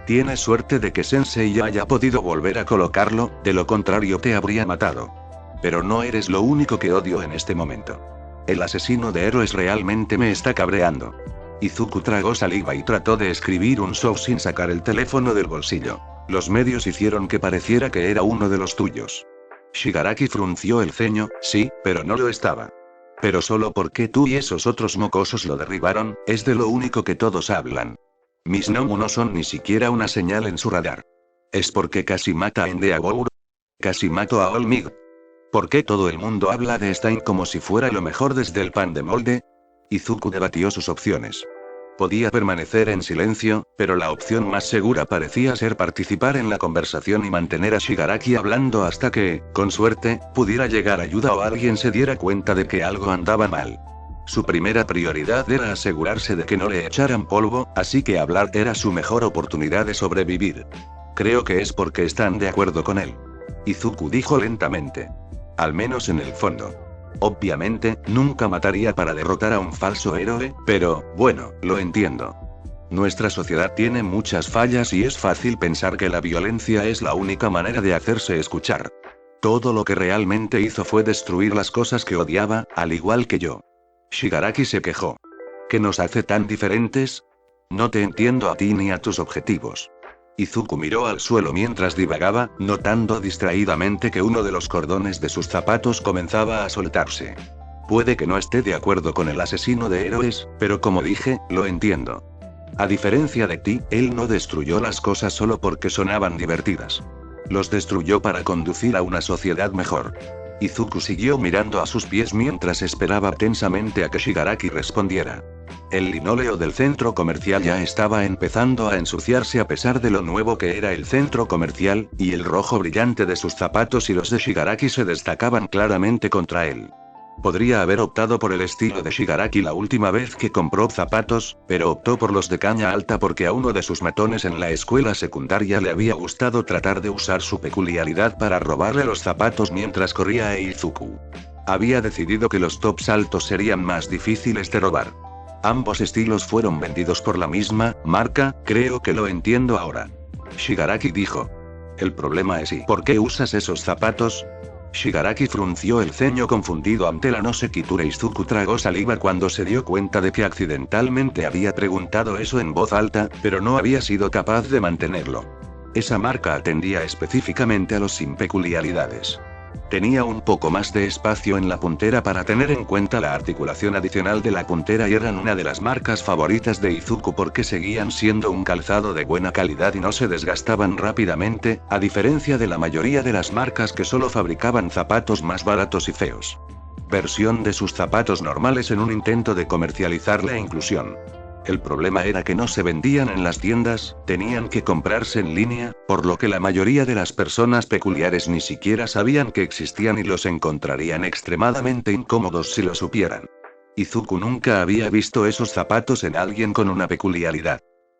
Tienes suerte de que Sensei ya haya podido volver a colocarlo, de lo contrario te habría matado. Pero no eres lo único que odio en este momento. El asesino de héroes realmente me está cabreando. Izuku tragó saliva y trató de escribir un show sin sacar el teléfono del bolsillo. Los medios hicieron que pareciera que era uno de los tuyos. Shigaraki frunció el ceño. Sí, pero no lo estaba. Pero solo porque tú y esos otros mocosos lo derribaron, es de lo único que todos hablan. Mis Nomu no son ni siquiera una señal en su radar. ¿Es porque casi mata a Endeavor? ¿Casi mato a Olmig? ¿Por qué todo el mundo habla de Stein como si fuera lo mejor desde el pan de molde? Izuku debatió sus opciones. Podía permanecer en silencio, pero la opción más segura parecía ser participar en la conversación y mantener a Shigaraki hablando hasta que, con suerte, pudiera llegar ayuda o alguien se diera cuenta de que algo andaba mal. Su primera prioridad era asegurarse de que no le echaran polvo, así que hablar era su mejor oportunidad de sobrevivir. Creo que es porque están de acuerdo con él. Izuku dijo lentamente. Al menos en el fondo. Obviamente, nunca mataría para derrotar a un falso héroe, pero, bueno, lo entiendo. Nuestra sociedad tiene muchas fallas y es fácil pensar que la violencia es la única manera de hacerse escuchar. Todo lo que realmente hizo fue destruir las cosas que odiaba, al igual que yo. Shigaraki se quejó. ¿Qué nos hace tan diferentes? No te entiendo a ti ni a tus objetivos. Izuku miró al suelo mientras divagaba, notando distraídamente que uno de los cordones de sus zapatos comenzaba a soltarse. Puede que no esté de acuerdo con el asesino de héroes, pero como dije, lo entiendo. A diferencia de ti, él no destruyó las cosas solo porque sonaban divertidas. Los destruyó para conducir a una sociedad mejor. Izuku siguió mirando a sus pies mientras esperaba tensamente a que Shigaraki respondiera. El linóleo del centro comercial ya estaba empezando a ensuciarse a pesar de lo nuevo que era el centro comercial, y el rojo brillante de sus zapatos y los de Shigaraki se destacaban claramente contra él. Podría haber optado por el estilo de Shigaraki la última vez que compró zapatos, pero optó por los de caña alta porque a uno de sus matones en la escuela secundaria le había gustado tratar de usar su peculiaridad para robarle los zapatos mientras corría a Izuku. Había decidido que los tops altos serían más difíciles de robar. Ambos estilos fueron vendidos por la misma marca, creo que lo entiendo ahora. Shigaraki dijo. El problema es ¿y por qué usas esos zapatos? Shigaraki frunció el ceño confundido ante la no sequitura. Izuku tragó saliva cuando se dio cuenta de que accidentalmente había preguntado eso en voz alta, pero no había sido capaz de mantenerlo. Esa marca atendía específicamente a los sin peculiaridades. Tenía un poco más de espacio en la puntera para tener en cuenta la articulación adicional de la puntera y eran una de las marcas favoritas de Izuku porque seguían siendo un calzado de buena calidad y no se desgastaban rápidamente, a diferencia de la mayoría de las marcas que solo fabricaban zapatos más baratos y feos. Versión de sus zapatos normales en un intento de comercializar la inclusión. El problema era que no se vendían en las tiendas, tenían que comprarse en línea, por lo que la mayoría de las personas peculiares ni siquiera sabían que existían y los encontrarían extremadamente incómodos si lo supieran. Izuku nunca había visto esos zapatos en alguien con una peculiaridad.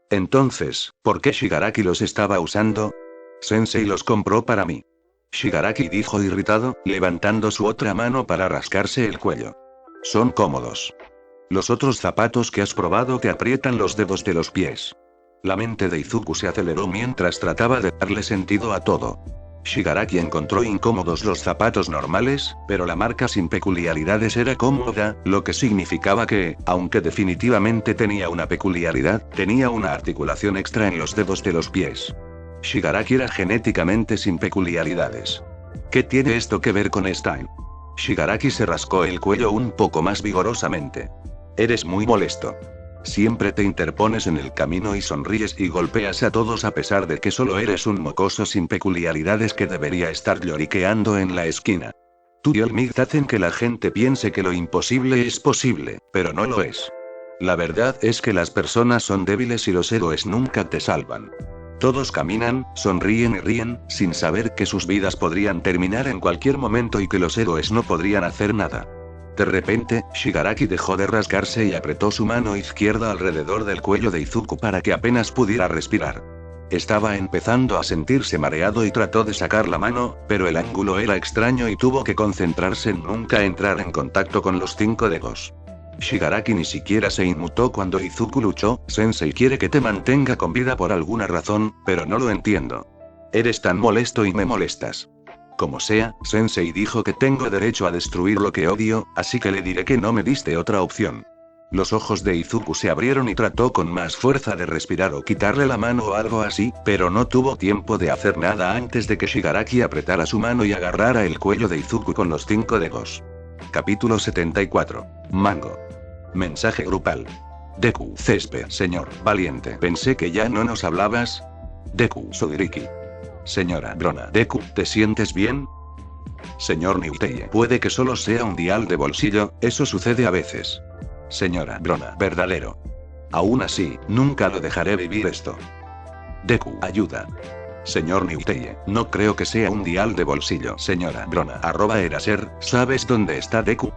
Entonces, ¿por qué Shigaraki los estaba usando? Sensei los compró para mí. Shigaraki dijo irritado, levantando su otra mano para rascarse el cuello. Son cómodos. Los otros zapatos que has probado te aprietan los dedos de los pies. La mente de Izuku se aceleró mientras trataba de darle sentido a todo. Shigaraki encontró incómodos los zapatos normales, pero la marca sin peculiaridades era cómoda, lo que significaba que, aunque definitivamente tenía una peculiaridad, tenía una articulación extra en los dedos de los pies. Shigaraki era genéticamente sin peculiaridades. ¿Qué tiene esto que ver con Stein? Shigaraki se rascó el cuello un poco más vigorosamente. Eres muy molesto. Siempre te interpones en el camino y sonríes y golpeas a todos a pesar de que solo eres un mocoso sin peculiaridades que debería estar lloriqueando en la esquina. Tú y el Mig hacen que la gente piense que lo imposible es posible, pero no lo es. La verdad es que las personas son débiles y los héroes nunca te salvan. Todos caminan, sonríen y ríen, sin saber que sus vidas podrían terminar en cualquier momento y que los héroes no podrían hacer nada. De repente, Shigaraki dejó de rascarse y apretó su mano izquierda alrededor del cuello de Izuku para que apenas pudiera respirar. Estaba empezando a sentirse mareado y trató de sacar la mano, pero el ángulo era extraño y tuvo que concentrarse en nunca entrar en contacto con los 5 dedos. Shigaraki ni siquiera se inmutó cuando Izuku luchó. Sensei quiere que te mantenga con vida por alguna razón, pero no lo entiendo. Eres tan molesto y me molestas. Como sea, Sensei dijo que tengo derecho a destruir lo que odio, así que le diré que no me diste otra opción. Los ojos de Izuku se abrieron y trató con más fuerza de respirar o quitarle la mano o algo así, pero no tuvo tiempo de hacer nada antes de que Shigaraki apretara su mano y agarrara el cuello de Izuku con los 5 dedos. Capítulo 74. Mango. Mensaje grupal. Deku, césped, señor, valiente. Pensé que ya no nos hablabas. Deku, Sugiriki. Señora Brona. Deku, ¿te sientes bien? Señor Niuteye. Puede que solo sea un dial de bolsillo, eso sucede a veces. Señora Brona. Verdadero. Aún así, nunca lo dejaré vivir esto. Deku, ayuda. Señor Niuteye, no creo que sea un dial de bolsillo. Señora Brona. @Eraser, ¿sabes dónde está Deku?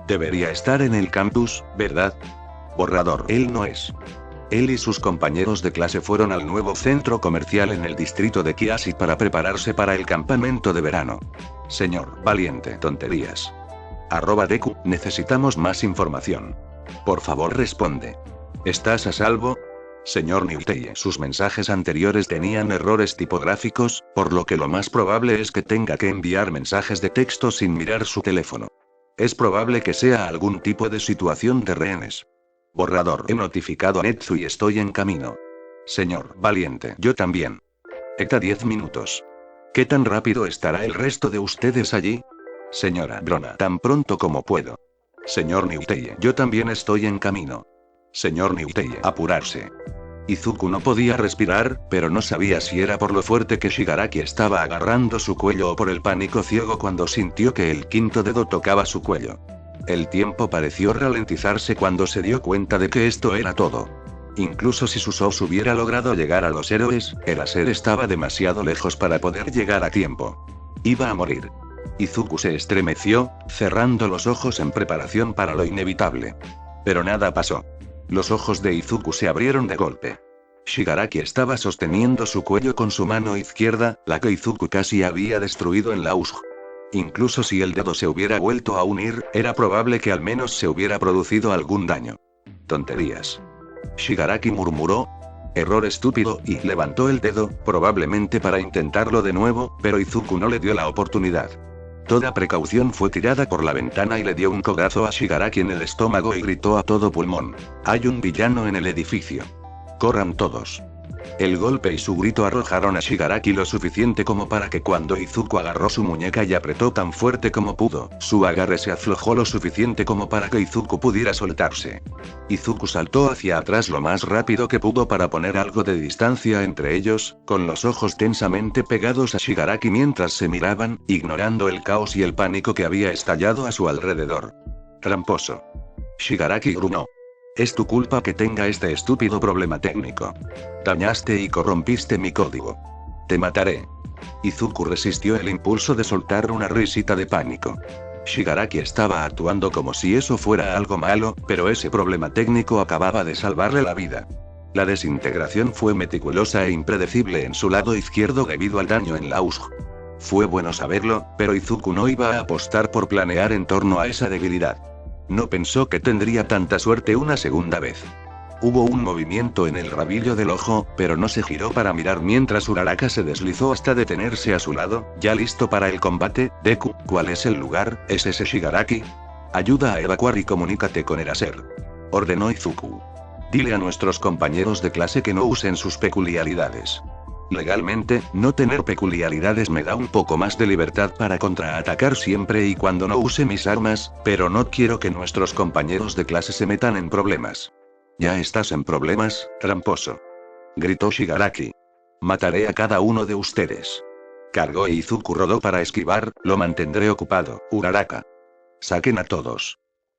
Debería estar en el campus, ¿verdad? Borrador. Él no es. Él y sus compañeros de clase fueron al nuevo centro comercial en el distrito de Kiashi para prepararse para el campamento de verano. Señor, valiente. Tonterías. @Deku, necesitamos más información. Por favor, responde. ¿Estás a salvo? Señor Niuteye, sus mensajes anteriores tenían errores tipográficos, por lo que lo más probable es que tenga que enviar mensajes de texto sin mirar su teléfono. Es probable que sea algún tipo de situación de rehenes. Borrador. He notificado a Netsu y estoy en camino. Señor, valiente. Yo también. Eta 10 minutos. ¿Qué tan rápido estará el resto de ustedes allí? Señora Brona. Tan pronto como puedo. Señor Niuteye, yo también estoy en camino. Señor Niuteye, apurarse. Izuku no podía respirar, pero no sabía si era por lo fuerte que Shigaraki estaba agarrando su cuello o por el pánico ciego cuando sintió que el quinto dedo tocaba su cuello. El tiempo pareció ralentizarse cuando se dio cuenta de que esto era todo. Incluso si Susos hubiera logrado llegar a los héroes, el Aser estaba demasiado lejos para poder llegar a tiempo. Iba a morir. Izuku se estremeció, cerrando los ojos en preparación para lo inevitable. Pero nada pasó. Los ojos de Izuku se abrieron de golpe. Shigaraki estaba sosteniendo su cuello con su mano izquierda, la que Izuku casi había destruido en la USG. Incluso si el dedo se hubiera vuelto a unir, era probable que al menos se hubiera producido algún daño. Tonterías. Shigaraki murmuró. Error estúpido, y levantó el dedo, probablemente para intentarlo de nuevo, pero Izuku no le dio la oportunidad. Toda precaución fue tirada por la ventana y le dio un codazo a Shigaraki en el estómago y gritó a todo pulmón. Hay un villano en el edificio. Corran todos. El golpe y su grito arrojaron a Shigaraki lo suficiente como para que cuando Izuku agarró su muñeca y apretó tan fuerte como pudo, su agarre se aflojó lo suficiente como para que Izuku pudiera soltarse. Izuku saltó hacia atrás lo más rápido que pudo para poner algo de distancia entre ellos, con los ojos tensamente pegados a Shigaraki mientras se miraban, ignorando el caos y el pánico que había estallado a su alrededor. Tramposo. Shigaraki gruñó. Es tu culpa que tenga este estúpido problema técnico. Dañaste y corrompiste mi código. Te mataré. Izuku resistió el impulso de soltar una risita de pánico. Shigaraki estaba actuando como si eso fuera algo malo, pero ese problema técnico acababa de salvarle la vida. La desintegración fue meticulosa e impredecible en su lado izquierdo debido al daño en la USG. Fue bueno saberlo, pero Izuku no iba a apostar por planear en torno a esa debilidad. No pensó que tendría tanta suerte una segunda vez. Hubo un movimiento en el rabillo del ojo, pero no se giró para mirar mientras Uraraka se deslizó hasta detenerse a su lado, ya listo para el combate. Deku, ¿cuál es el lugar? ¿Es ese Shigaraki? Ayuda a evacuar y comunícate con el Aser. Ordenó Izuku. Dile a nuestros compañeros de clase que no usen sus peculiaridades. Legalmente, no tener peculiaridades me da un poco más de libertad para contraatacar siempre y cuando no use mis armas, pero no quiero que nuestros compañeros de clase se metan en problemas. Ya estás en problemas, tramposo. Gritó Shigaraki. Mataré a cada uno de ustedes. Cargó e Izuku rodó para esquivar, lo mantendré ocupado, Uraraka. Saquen a todos.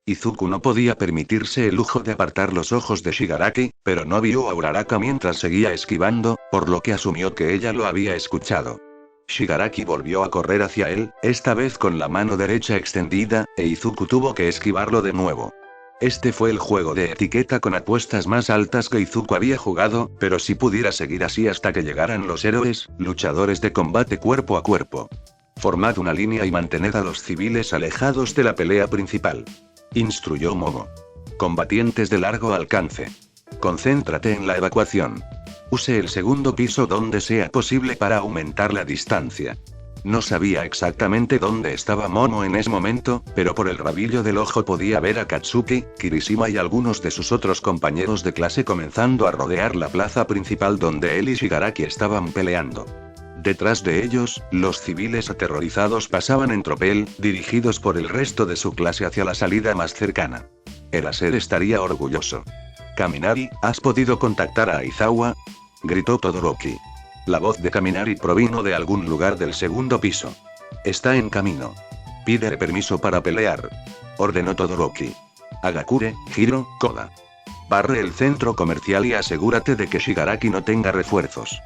Izuku no podía permitirse el lujo de apartar los ojos de Shigaraki, pero no vio a Uraraka mientras seguía esquivando, por lo que asumió que ella lo había escuchado. Shigaraki volvió a correr hacia él, esta vez con la mano derecha extendida, e Izuku tuvo que esquivarlo de nuevo. Este fue el juego de etiqueta con apuestas más altas que Izuku había jugado, pero si pudiera seguir así hasta que llegaran los héroes, luchadores de combate cuerpo a cuerpo. Formad una línea y mantened a los civiles alejados de la pelea principal. Instruyó Momo. Combatientes de largo alcance. Concéntrate en la evacuación. Use el segundo piso donde sea posible para aumentar la distancia. No sabía exactamente dónde estaba Momo en ese momento, pero por el rabillo del ojo podía ver a Katsuki, Kirishima y algunos de sus otros compañeros de clase comenzando a rodear la plaza principal donde él y Shigaraki estaban peleando. Detrás de ellos, los civiles aterrorizados pasaban en tropel, dirigidos por el resto de su clase hacia la salida más cercana. El Aser estaría orgulloso. Kaminari, ¿has podido contactar a Aizawa? Gritó Todoroki. La voz de Kaminari provino de algún lugar del segundo piso. Está en camino. Pide permiso para pelear. Ordenó Todoroki. Agakure, Hiro, Koda. Barre el centro comercial y asegúrate de que Shigaraki no tenga refuerzos.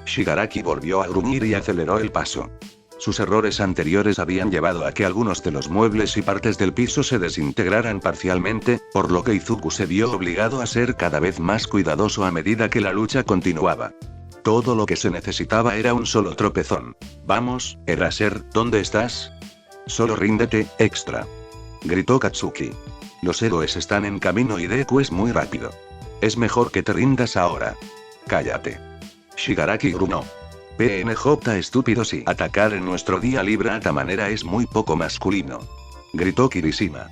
Shigaraki volvió a gruñir y aceleró el paso. Sus errores anteriores habían llevado a que algunos de los muebles y partes del piso se desintegraran parcialmente, por lo que Izuku se vio obligado a ser cada vez más cuidadoso a medida que la lucha continuaba. Todo lo que se necesitaba era un solo tropezón. Vamos, Eraser, ¿dónde estás? Solo ríndete, extra. Gritó Katsuki. Los héroes están en camino y Deku es muy rápido. Es mejor que te rindas ahora. Cállate. Shigaraki gruñó. PNJ estúpido, si atacar en nuestro día libre a esta manera es muy poco masculino. Gritó Kirishima.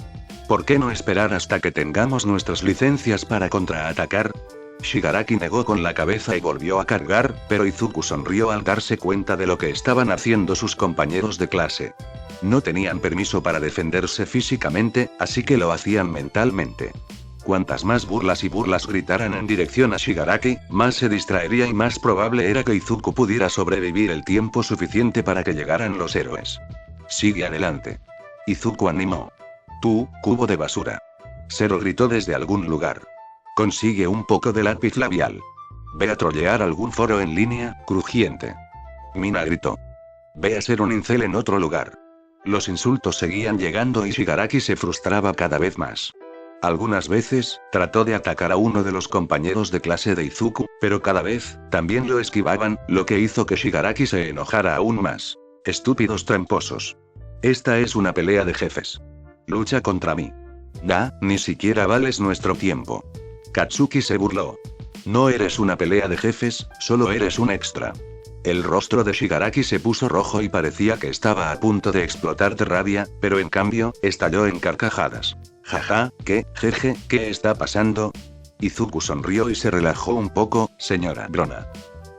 ¿Por qué no esperar hasta que tengamos nuestras licencias para contraatacar? Shigaraki negó con la cabeza y volvió a cargar, pero Izuku sonrió al darse cuenta de lo que estaban haciendo sus compañeros de clase. No tenían permiso para defenderse físicamente, así que lo hacían mentalmente. Cuantas más burlas y burlas gritaran en dirección a Shigaraki, más se distraería y más probable era que Izuku pudiera sobrevivir el tiempo suficiente para que llegaran los héroes. Sigue adelante. Izuku animó. Tú, cubo de basura. Zero gritó desde algún lugar. Consigue un poco de lápiz labial. Ve a trollear algún foro en línea, crujiente. Mina gritó. Ve a ser un incel en otro lugar. Los insultos seguían llegando y Shigaraki se frustraba cada vez más. Algunas veces, trató de atacar a uno de los compañeros de clase de Izuku, pero cada vez, también lo esquivaban, lo que hizo que Shigaraki se enojara aún más. Estúpidos tramposos. Esta es una pelea de jefes. Lucha contra mí. Ni siquiera vales nuestro tiempo. Katsuki se burló. No eres una pelea de jefes, solo eres un extra. El rostro de Shigaraki se puso rojo y parecía que estaba a punto de explotar de rabia, pero en cambio, estalló en carcajadas. Jaja, jeje, ¿qué está pasando? Izuku sonrió y se relajó un poco, señora Brona.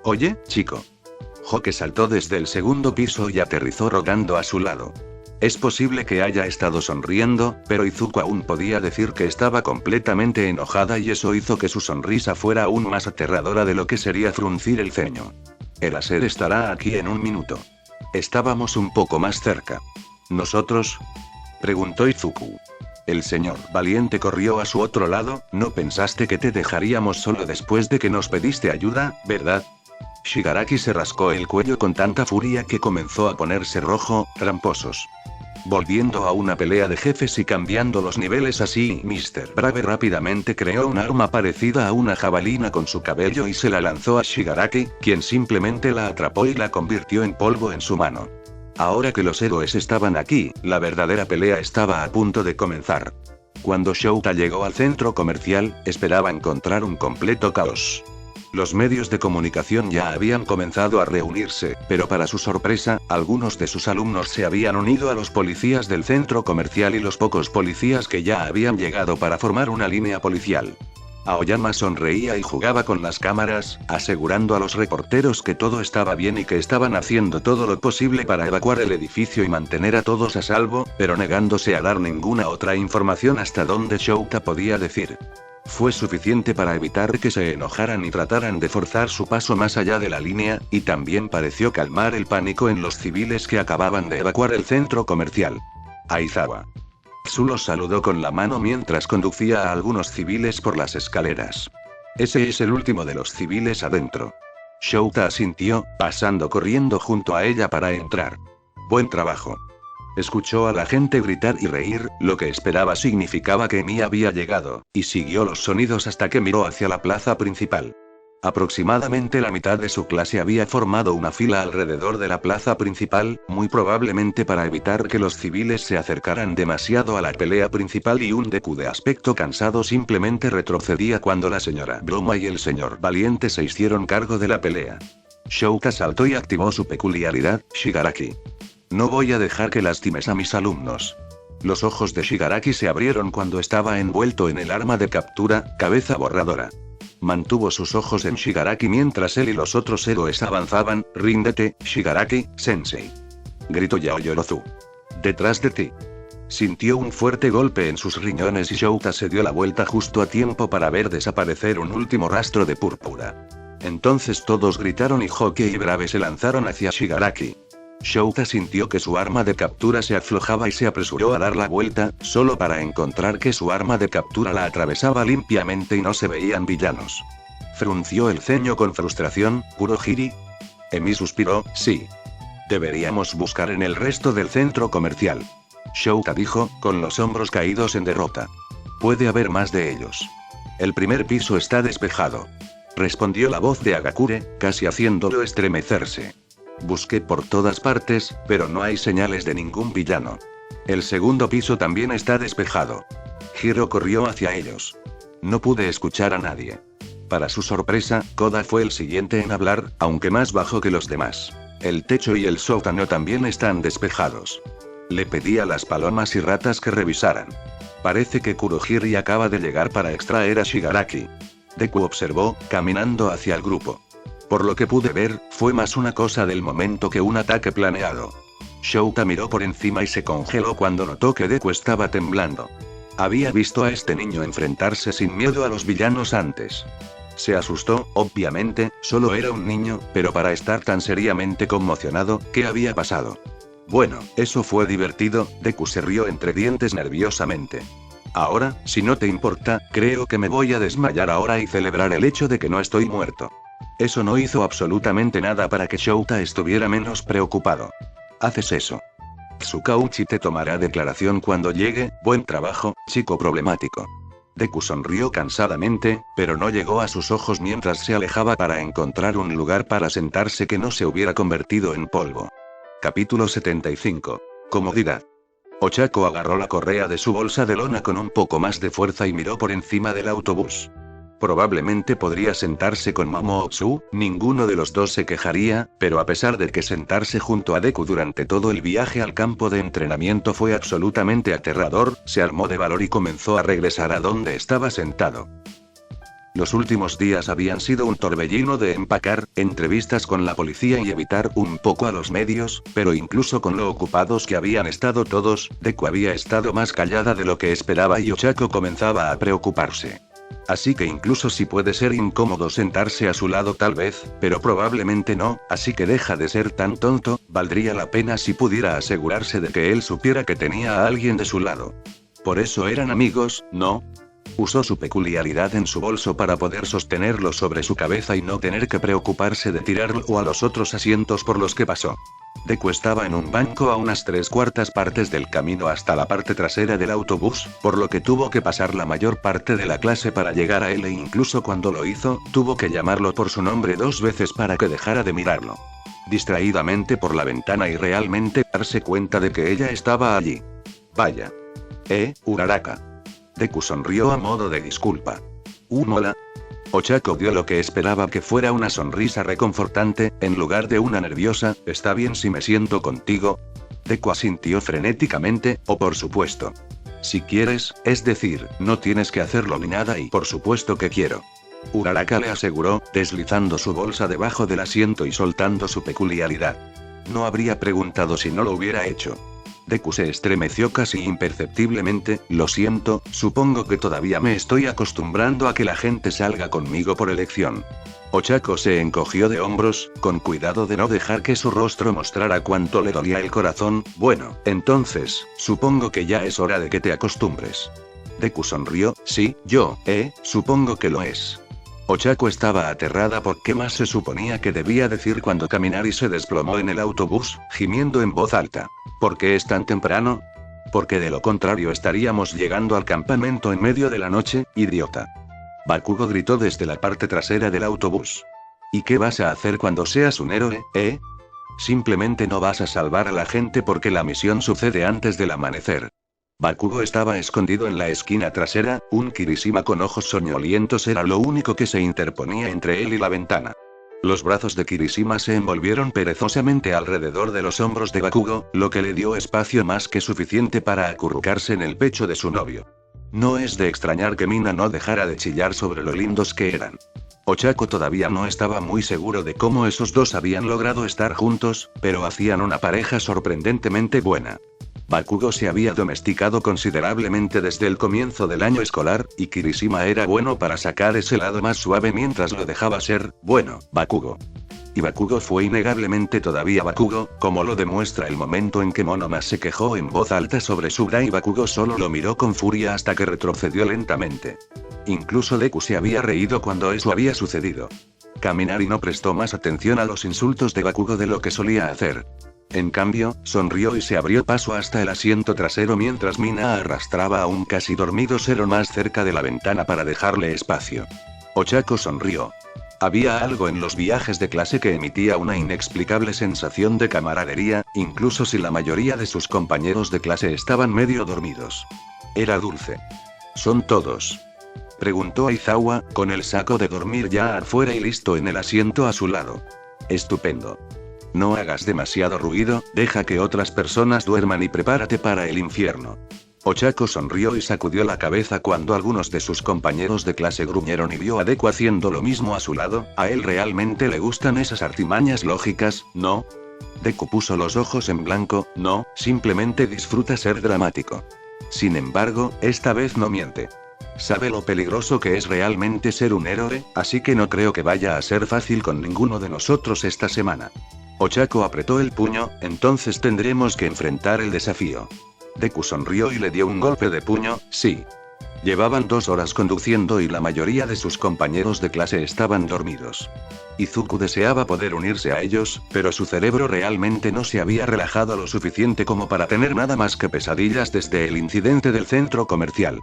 Oye, chico. Hoke saltó desde el segundo piso y aterrizó rogando a su lado. Es posible que haya estado sonriendo, pero Izuku aún podía decir que estaba completamente enojada y eso hizo que su sonrisa fuera aún más aterradora de lo que sería fruncir el ceño. El Aser estará aquí en un minuto. Estábamos un poco más cerca. ¿Nosotros? Preguntó Izuku. El señor valiente corrió a su otro lado. No pensaste que te dejaríamos solo después de que nos pediste ayuda, ¿verdad? Shigaraki se rascó el cuello con tanta furia que comenzó a ponerse rojo. Tramposos. Volviendo a una pelea de jefes y cambiando los niveles así, Mr. Brave rápidamente creó un arma parecida a una jabalina con su cabello y se la lanzó a Shigaraki, quien simplemente la atrapó y la convirtió en polvo en su mano. Ahora que los héroes estaban aquí, la verdadera pelea estaba a punto de comenzar. Cuando Shouta llegó al centro comercial, esperaba encontrar un completo caos. Los medios de comunicación ya habían comenzado a reunirse, pero para su sorpresa, algunos de sus alumnos se habían unido a los policías del centro comercial y los pocos policías que ya habían llegado para formar una línea policial. Aoyama sonreía y jugaba con las cámaras, asegurando a los reporteros que todo estaba bien y que estaban haciendo todo lo posible para evacuar el edificio y mantener a todos a salvo, pero negándose a dar ninguna otra información hasta donde Shouta podía decir. Fue suficiente para evitar que se enojaran y trataran de forzar su paso más allá de la línea, y también pareció calmar el pánico en los civiles que acababan de evacuar el centro comercial. Aizawa. Tsu los saludó con la mano mientras conducía a algunos civiles por las escaleras. Ese es el último de los civiles adentro. Shouta asintió, pasando corriendo junto a ella para entrar. Buen trabajo. Escuchó a la gente gritar y reír, lo que esperaba significaba que Emi había llegado, y siguió los sonidos hasta que miró hacia la plaza principal. Aproximadamente la mitad de su clase había formado una fila alrededor de la plaza principal, muy probablemente para evitar que los civiles se acercaran demasiado a la pelea principal, y un Deku de aspecto cansado simplemente retrocedía cuando la señora Broma y el señor Valiente se hicieron cargo de la pelea. Shouta saltó y activó su peculiaridad, Shigaraki. No voy a dejar que lastimes a mis alumnos. Los ojos de Shigaraki se abrieron cuando estaba envuelto en el arma de captura, cabeza borradora. Mantuvo sus ojos en Shigaraki mientras él y los otros héroes avanzaban. Ríndete, Shigaraki-sensei. Gritó Yaoyorozu. Detrás de ti. Sintió un fuerte golpe en sus riñones y Shouta se dio la vuelta justo a tiempo para ver desaparecer un último rastro de púrpura. Entonces todos gritaron y Hoke y Brave se lanzaron hacia Shigaraki. Shouta sintió que su arma de captura se aflojaba y se apresuró a dar la vuelta, solo para encontrar que su arma de captura la atravesaba limpiamente y no se veían villanos. Frunció el ceño con frustración. ¿Kurohiri? Emi suspiró. Sí. Deberíamos buscar en el resto del centro comercial. Shouta dijo, con los hombros caídos en derrota. Puede haber más de ellos. El primer piso está despejado. Respondió la voz de Agakure, casi haciéndolo estremecerse. Busqué por todas partes, pero no hay señales de ningún villano. El segundo piso también está despejado. Hiro corrió hacia ellos. No pude escuchar a nadie. Para su sorpresa, Koda fue el siguiente en hablar, aunque más bajo que los demás. El techo y el sótano también están despejados. Le pedí a las palomas y ratas que revisaran. Parece que Kurohiri acaba de llegar para extraer a Shigaraki. Deku observó, caminando hacia el grupo. Por lo que pude ver, fue más una cosa del momento que un ataque planeado. Shouta miró por encima y se congeló cuando notó que Deku estaba temblando. Había visto a este niño enfrentarse sin miedo a los villanos antes. Se asustó, obviamente, solo era un niño, pero para estar tan seriamente conmocionado, ¿qué había pasado? Bueno, eso fue divertido, Deku se rió entre dientes nerviosamente. Ahora, si no te importa, creo que me voy a desmayar ahora y celebrar el hecho de que no estoy muerto. Eso no hizo absolutamente nada para que Shouta estuviera menos preocupado. Haces eso. Tsukauchi te tomará declaración cuando llegue, buen trabajo, chico problemático. Deku sonrió cansadamente, pero no llegó a sus ojos mientras se alejaba para encontrar un lugar para sentarse que no se hubiera convertido en polvo. Capítulo 75. Comodidad. Ochako agarró la correa de su bolsa de lona con un poco más de fuerza y miró por encima del autobús. Probablemente podría sentarse con Momootsu, ninguno de los dos se quejaría, pero a pesar de que sentarse junto a Deku durante todo el viaje al campo de entrenamiento fue absolutamente aterrador, se armó de valor y comenzó a regresar a donde estaba sentado. Los últimos días habían sido un torbellino de empacar, entrevistas con la policía y evitar un poco a los medios, pero incluso con lo ocupados que habían estado todos, Deku había estado más callada de lo que esperaba y Ochako comenzaba a preocuparse. Así que incluso si puede ser incómodo sentarse a su lado tal vez, pero probablemente no, así que deja de ser tan tonto, valdría la pena si pudiera asegurarse de que él supiera que tenía a alguien de su lado. Por eso eran amigos, ¿no? Usó su peculiaridad en su bolso para poder sostenerlo sobre su cabeza y no tener que preocuparse de tirarlo a los otros asientos por los que pasó. Deku estaba en un banco a unas 3/4 partes del camino hasta la parte trasera del autobús, por lo que tuvo que pasar la mayor parte de la clase para llegar a él e incluso cuando lo hizo, tuvo que llamarlo por su nombre 2 veces para que dejara de mirarlo distraídamente por la ventana y realmente darse cuenta de que ella estaba allí. Vaya. Uraraka. Deku sonrió a modo de disculpa. Mola. Ochako dio lo que esperaba que fuera una sonrisa reconfortante, en lugar de una nerviosa, ¿está bien si me siento contigo? Deku asintió frenéticamente, por supuesto. Si quieres, es decir, no tienes que hacerlo ni nada y por supuesto que quiero. Uraraka le aseguró, deslizando su bolsa debajo del asiento y soltando su peculiaridad. No habría preguntado si no lo hubiera hecho. Deku se estremeció casi imperceptiblemente, lo siento, supongo que todavía me estoy acostumbrando a que la gente salga conmigo por elección. Ochako se encogió de hombros, con cuidado de no dejar que su rostro mostrara cuánto le dolía el corazón. Bueno, entonces, supongo que ya es hora de que te acostumbres. Deku sonrió, sí, supongo que lo es. Ochako estaba aterrada por qué más se suponía que debía decir cuando Kaminari se desplomó en el autobús, gimiendo en voz alta. ¿Por qué es tan temprano? Porque de lo contrario estaríamos llegando al campamento en medio de la noche, idiota. Bakugo gritó desde la parte trasera del autobús. ¿Y qué vas a hacer cuando seas un héroe, Simplemente no vas a salvar a la gente porque la misión sucede antes del amanecer. Bakugo estaba escondido en la esquina trasera, un Kirishima con ojos soñolientos era lo único que se interponía entre él y la ventana. Los brazos de Kirishima se envolvieron perezosamente alrededor de los hombros de Bakugo, lo que le dio espacio más que suficiente para acurrucarse en el pecho de su novio. No es de extrañar que Mina no dejara de chillar sobre lo lindos que eran. Ochako todavía no estaba muy seguro de cómo esos dos habían logrado estar juntos, pero hacían una pareja sorprendentemente buena. Bakugo se había domesticado considerablemente desde el comienzo del año escolar, y Kirishima era bueno para sacar ese lado más suave mientras lo dejaba ser, bueno, Bakugo. Y Bakugo fue innegablemente todavía Bakugo, como lo demuestra el momento en que Monoma se quejó en voz alta sobre su bra y Bakugo solo lo miró con furia hasta que retrocedió lentamente. Incluso Deku se había reído cuando eso había sucedido. Kaminari no prestó más atención a los insultos de Bakugo de lo que solía hacer. En cambio, sonrió y se abrió paso hasta el asiento trasero mientras Mina arrastraba a un casi dormido Zero más cerca de la ventana para dejarle espacio. Ochako sonrió. Había algo en los viajes de clase que emitía una inexplicable sensación de camaradería, incluso si la mayoría de sus compañeros de clase estaban medio dormidos. Era dulce. ¿Son todos?, preguntó Aizawa, con el saco de dormir ya afuera y listo en el asiento a su lado. Estupendo. No hagas demasiado ruido, deja que otras personas duerman y prepárate para el infierno. Ochako sonrió y sacudió la cabeza cuando algunos de sus compañeros de clase gruñeron y vio a Deku haciendo lo mismo a su lado. ¿A él realmente le gustan esas artimañas lógicas, no? Deku puso los ojos en blanco. No, simplemente disfruta ser dramático. Sin embargo, esta vez no miente. Sabe lo peligroso que es realmente ser un héroe, así que no creo que vaya a ser fácil con ninguno de nosotros esta semana. Ochako apretó el puño. Entonces tendremos que enfrentar el desafío. Deku sonrió y le dio un golpe de puño. Sí. Llevaban 2 horas conduciendo y la mayoría de sus compañeros de clase estaban dormidos. Izuku deseaba poder unirse a ellos, pero su cerebro realmente no se había relajado lo suficiente como para tener nada más que pesadillas desde el incidente del centro comercial.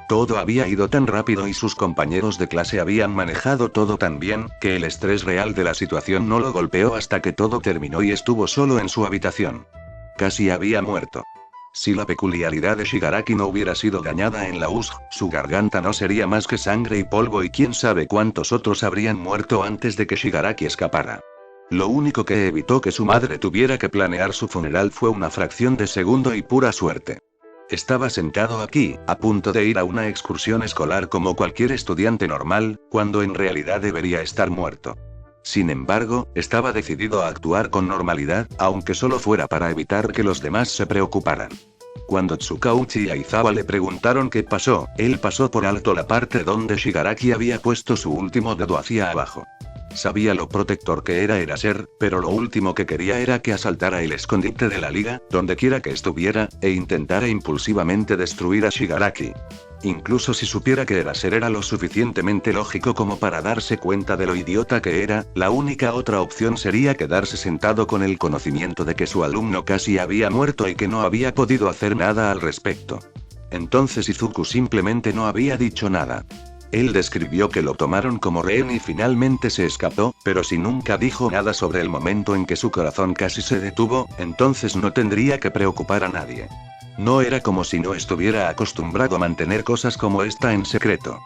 Todo había ido tan rápido y sus compañeros de clase habían manejado todo tan bien, que el estrés real de la situación no lo golpeó hasta que todo terminó y estuvo solo en su habitación. Casi había muerto. Si la peculiaridad de Shigaraki no hubiera sido dañada en la USG, su garganta no sería más que sangre y polvo y quién sabe cuántos otros habrían muerto antes de que Shigaraki escapara. Lo único que evitó que su madre tuviera que planear su funeral fue una fracción de segundo y pura suerte. Estaba sentado aquí, a punto de ir a una excursión escolar como cualquier estudiante normal, cuando en realidad debería estar muerto. Sin embargo, estaba decidido a actuar con normalidad, aunque solo fuera para evitar que los demás se preocuparan. Cuando Tsukauchi y Aizawa le preguntaron qué pasó, él pasó por alto la parte donde Shigaraki había puesto su último dedo hacia abajo. Sabía lo protector que era Eraser, pero lo último que quería era que asaltara el escondite de la liga, donde quiera que estuviera, e intentara impulsivamente destruir a Shigaraki. Incluso si supiera que Eraser era lo suficientemente lógico como para darse cuenta de lo idiota que era, la única otra opción sería quedarse sentado con el conocimiento de que su alumno casi había muerto y que no había podido hacer nada al respecto. Entonces Izuku simplemente no había dicho nada. Él describió que lo tomaron como rehén y finalmente se escapó, pero si nunca dijo nada sobre el momento en que su corazón casi se detuvo, entonces no tendría que preocupar a nadie. No era como si no estuviera acostumbrado a mantener cosas como esta en secreto.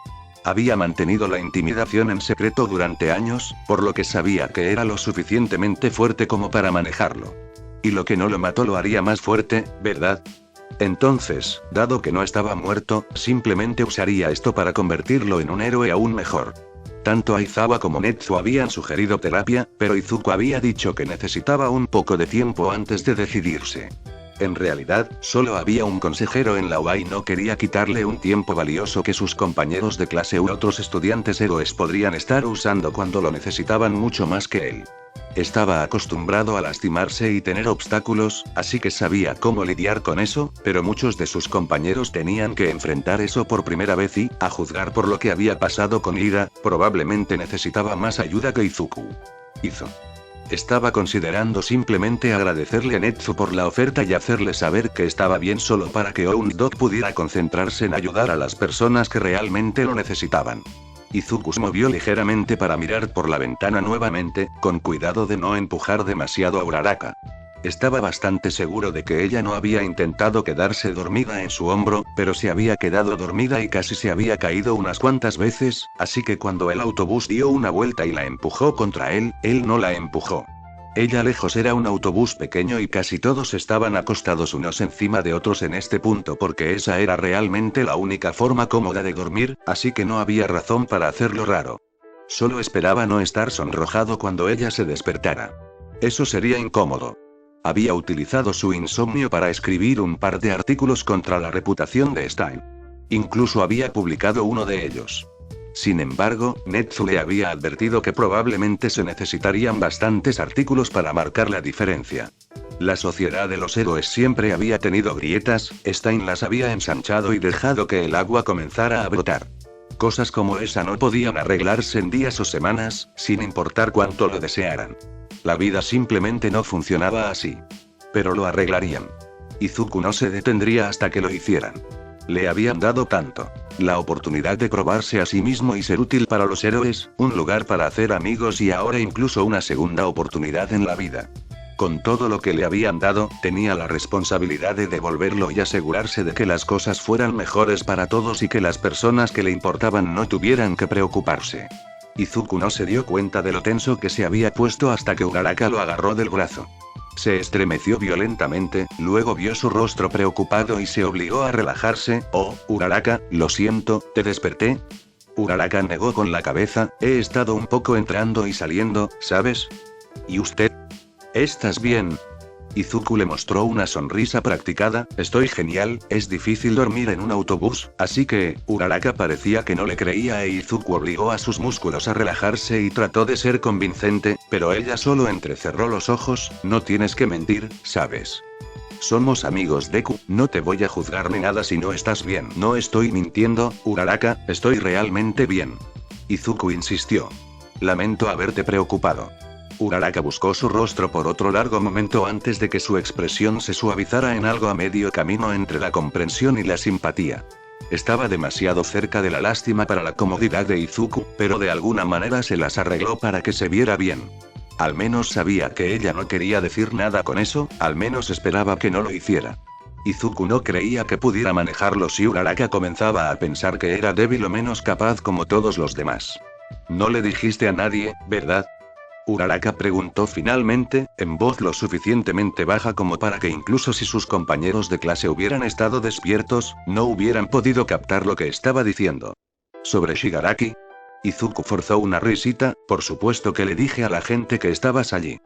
Había mantenido la intimidación en secreto durante años, por lo que sabía que era lo suficientemente fuerte como para manejarlo. Y lo que no lo mató lo haría más fuerte, ¿verdad? Entonces, dado que no estaba muerto, simplemente usaría esto para convertirlo en un héroe aún mejor. Tanto Aizawa como Netsu habían sugerido terapia, pero Izuku había dicho que necesitaba un poco de tiempo antes de decidirse. En realidad, solo había un consejero en la UA y no quería quitarle un tiempo valioso que sus compañeros de clase u otros estudiantes héroes podrían estar usando cuando lo necesitaban mucho más que él. Estaba acostumbrado a lastimarse y tener obstáculos, así que sabía cómo lidiar con eso, pero muchos de sus compañeros tenían que enfrentar eso por primera vez y, a juzgar por lo que había pasado con Ida, probablemente necesitaba más ayuda que Izuku. Estaba considerando simplemente agradecerle a Netsu por la oferta y hacerle saber que estaba bien solo para que Oundot pudiera concentrarse en ayudar a las personas que realmente lo necesitaban. Izuku se movió ligeramente para mirar por la ventana nuevamente, con cuidado de no empujar demasiado a Uraraka. Estaba bastante seguro de que ella no había intentado quedarse dormida en su hombro, pero se había quedado dormida y casi se había caído unas cuantas veces, así que cuando el autobús dio una vuelta y la empujó contra él, él no la empujó. Ella lejos era un autobús pequeño y casi todos estaban acostados unos encima de otros en este punto porque esa era realmente la única forma cómoda de dormir, así que no había razón para hacerlo raro. Solo esperaba no estar sonrojado cuando ella se despertara. Eso sería incómodo. Había utilizado su insomnio para escribir un par de artículos contra la reputación de Stein. Incluso había publicado uno de ellos. Sin embargo, Netsu le había advertido que probablemente se necesitarían bastantes artículos para marcar la diferencia. La sociedad de los héroes siempre había tenido grietas, Stein las había ensanchado y dejado que el agua comenzara a brotar. Cosas como esa no podían arreglarse en días o semanas, sin importar cuánto lo desearan. La vida simplemente no funcionaba así. Pero lo arreglarían. Izuku no se detendría hasta que lo hicieran. Le habían dado tanto. La oportunidad de probarse a sí mismo y ser útil para los héroes, un lugar para hacer amigos y ahora incluso una segunda oportunidad en la vida. Con todo lo que le habían dado, tenía la responsabilidad de devolverlo y asegurarse de que las cosas fueran mejores para todos y que las personas que le importaban no tuvieran que preocuparse. Izuku no se dio cuenta de lo tenso que se había puesto hasta que Uraraka lo agarró del brazo. Se estremeció violentamente, luego vio su rostro preocupado y se obligó a relajarse. Oh, Uraraka, lo siento, ¿te desperté? Uraraka negó con la cabeza, he estado un poco entrando y saliendo, ¿sabes? ¿Y usted? ¿Estás bien? Izuku le mostró una sonrisa practicada. Estoy genial, es difícil dormir en un autobús, así que, Uraraka parecía que no le creía e Izuku obligó a sus músculos a relajarse y trató de ser convincente, pero ella solo entrecerró los ojos. No tienes que mentir, ¿sabes? Somos amigos, Deku, no te voy a juzgar ni nada si no estás bien. No estoy mintiendo, Uraraka, estoy realmente bien. Izuku insistió. Lamento haberte preocupado. Uraraka buscó su rostro por otro largo momento antes de que su expresión se suavizara en algo a medio camino entre la comprensión y la simpatía. Estaba demasiado cerca de la lástima para la comodidad de Izuku, pero de alguna manera se las arregló para que se viera bien. Al menos sabía que ella no quería decir nada con eso, al menos esperaba que no lo hiciera. Izuku no creía que pudiera manejarlo si Uraraka comenzaba a pensar que era débil o menos capaz como todos los demás. No le dijiste a nadie, ¿verdad? Uraraka preguntó finalmente, en voz lo suficientemente baja como para que incluso si sus compañeros de clase hubieran estado despiertos, no hubieran podido captar lo que estaba diciendo. ¿Sobre Shigaraki? Izuku forzó una risita. Por supuesto que le dije a la gente que estabas allí.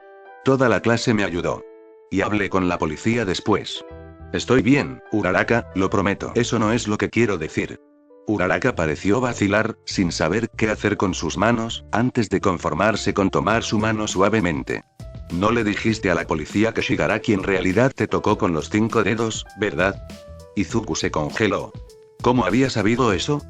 Toda la clase me ayudó. Y hablé con la policía después. Estoy bien, Uraraka, lo prometo. Eso no es lo que quiero decir. Uraraka pareció vacilar, sin saber qué hacer con sus manos, antes de conformarse con tomar su mano suavemente. No le dijiste a la policía que Shigaraki en realidad te tocó con los 5 dedos, ¿verdad? Izuku se congeló. ¿Cómo había sabido eso?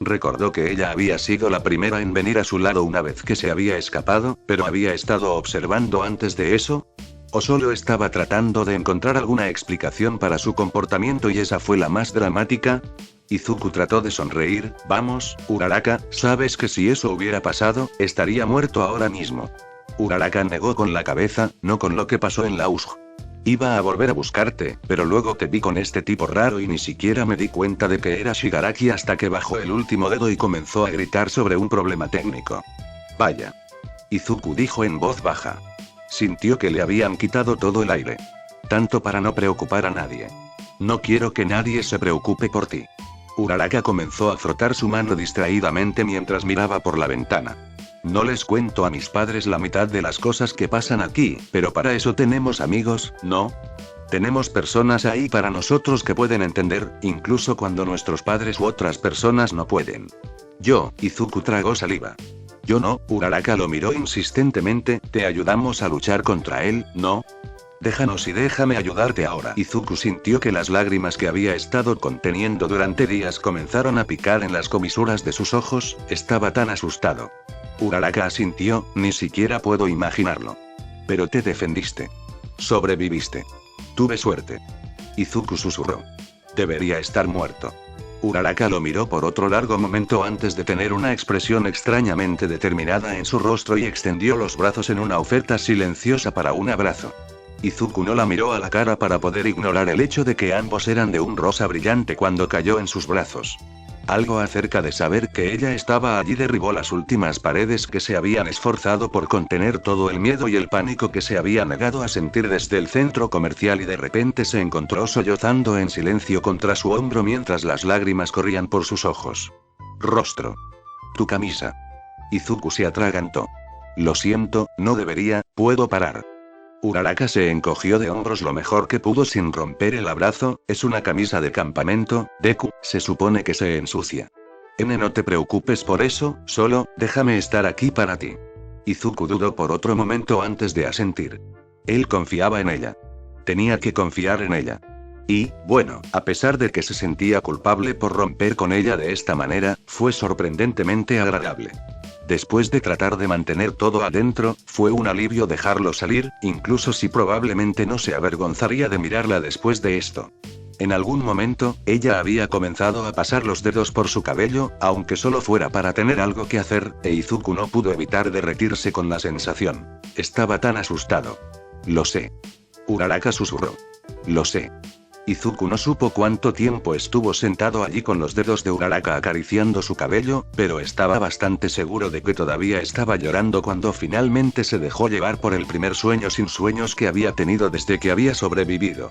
Recordó que ella había sido la primera en venir a su lado una vez que se había escapado, pero había estado observando antes de eso. ¿O solo estaba tratando de encontrar alguna explicación para su comportamiento y esa fue la más dramática? Izuku trató de sonreír. Vamos, Uraraka, sabes que si eso hubiera pasado, estaría muerto ahora mismo. Uraraka negó con la cabeza, no con lo que pasó en la USG. Iba a volver a buscarte, pero luego te vi con este tipo raro y ni siquiera me di cuenta de que era Shigaraki hasta que bajó el último dedo y comenzó a gritar sobre un problema técnico. Vaya. Izuku dijo en voz baja. Sintió que le habían quitado todo el aire. Tanto para no preocupar a nadie. No quiero que nadie se preocupe por ti. Uraraka comenzó a frotar su mano distraídamente mientras miraba por la ventana. No les cuento a mis padres la mitad de las cosas que pasan aquí, pero para eso tenemos amigos, ¿no? Tenemos personas ahí para nosotros que pueden entender, incluso cuando nuestros padres u otras personas no pueden. Izuku tragó saliva. Yo no, Uraraka lo miró insistentemente, te ayudamos a luchar contra él, ¿no? Déjanos y déjame ayudarte ahora. Izuku sintió que las lágrimas que había estado conteniendo durante días comenzaron a picar en las comisuras de sus ojos, estaba tan asustado. Uraraka asintió, ni siquiera puedo imaginarlo. Pero te defendiste. Sobreviviste. Tuve suerte. Izuku susurró. Debería estar muerto. Uraraka lo miró por otro largo momento antes de tener una expresión extrañamente determinada en su rostro y extendió los brazos en una oferta silenciosa para un abrazo. Izuku no la miró a la cara para poder ignorar el hecho de que ambos eran de un rosa brillante cuando cayó en sus brazos. Algo acerca de saber que ella estaba allí derribó las últimas paredes que se habían esforzado por contener todo el miedo y el pánico que se había negado a sentir desde el centro comercial y de repente se encontró sollozando en silencio contra su hombro mientras las lágrimas corrían por sus ojos. Rostro. Tu camisa. Izuku se atragantó. Lo siento, no debería, puedo parar. Uraraka se encogió de hombros lo mejor que pudo sin romper el abrazo. Es una camisa de campamento, Deku, se supone que se ensucia. No te preocupes por eso, solo, déjame estar aquí para ti. Izuku dudó por otro momento antes de asentir. Él confiaba en ella. Tenía que confiar en ella. Y, bueno, a pesar de que se sentía culpable por romper con ella de esta manera, fue sorprendentemente agradable. Después de tratar de mantener todo adentro, fue un alivio dejarlo salir, incluso si probablemente no se avergonzaría de mirarla después de esto. En algún momento, ella había comenzado a pasar los dedos por su cabello, aunque solo fuera para tener algo que hacer, e Izuku no pudo evitar derretirse con la sensación. Estaba tan asustado. Lo sé. Uraraka susurró. Lo sé. Izuku no supo cuánto tiempo estuvo sentado allí con los dedos de Uraraka acariciando su cabello, pero estaba bastante seguro de que todavía estaba llorando cuando finalmente se dejó llevar por el primer sueño sin sueños que había tenido desde que había sobrevivido.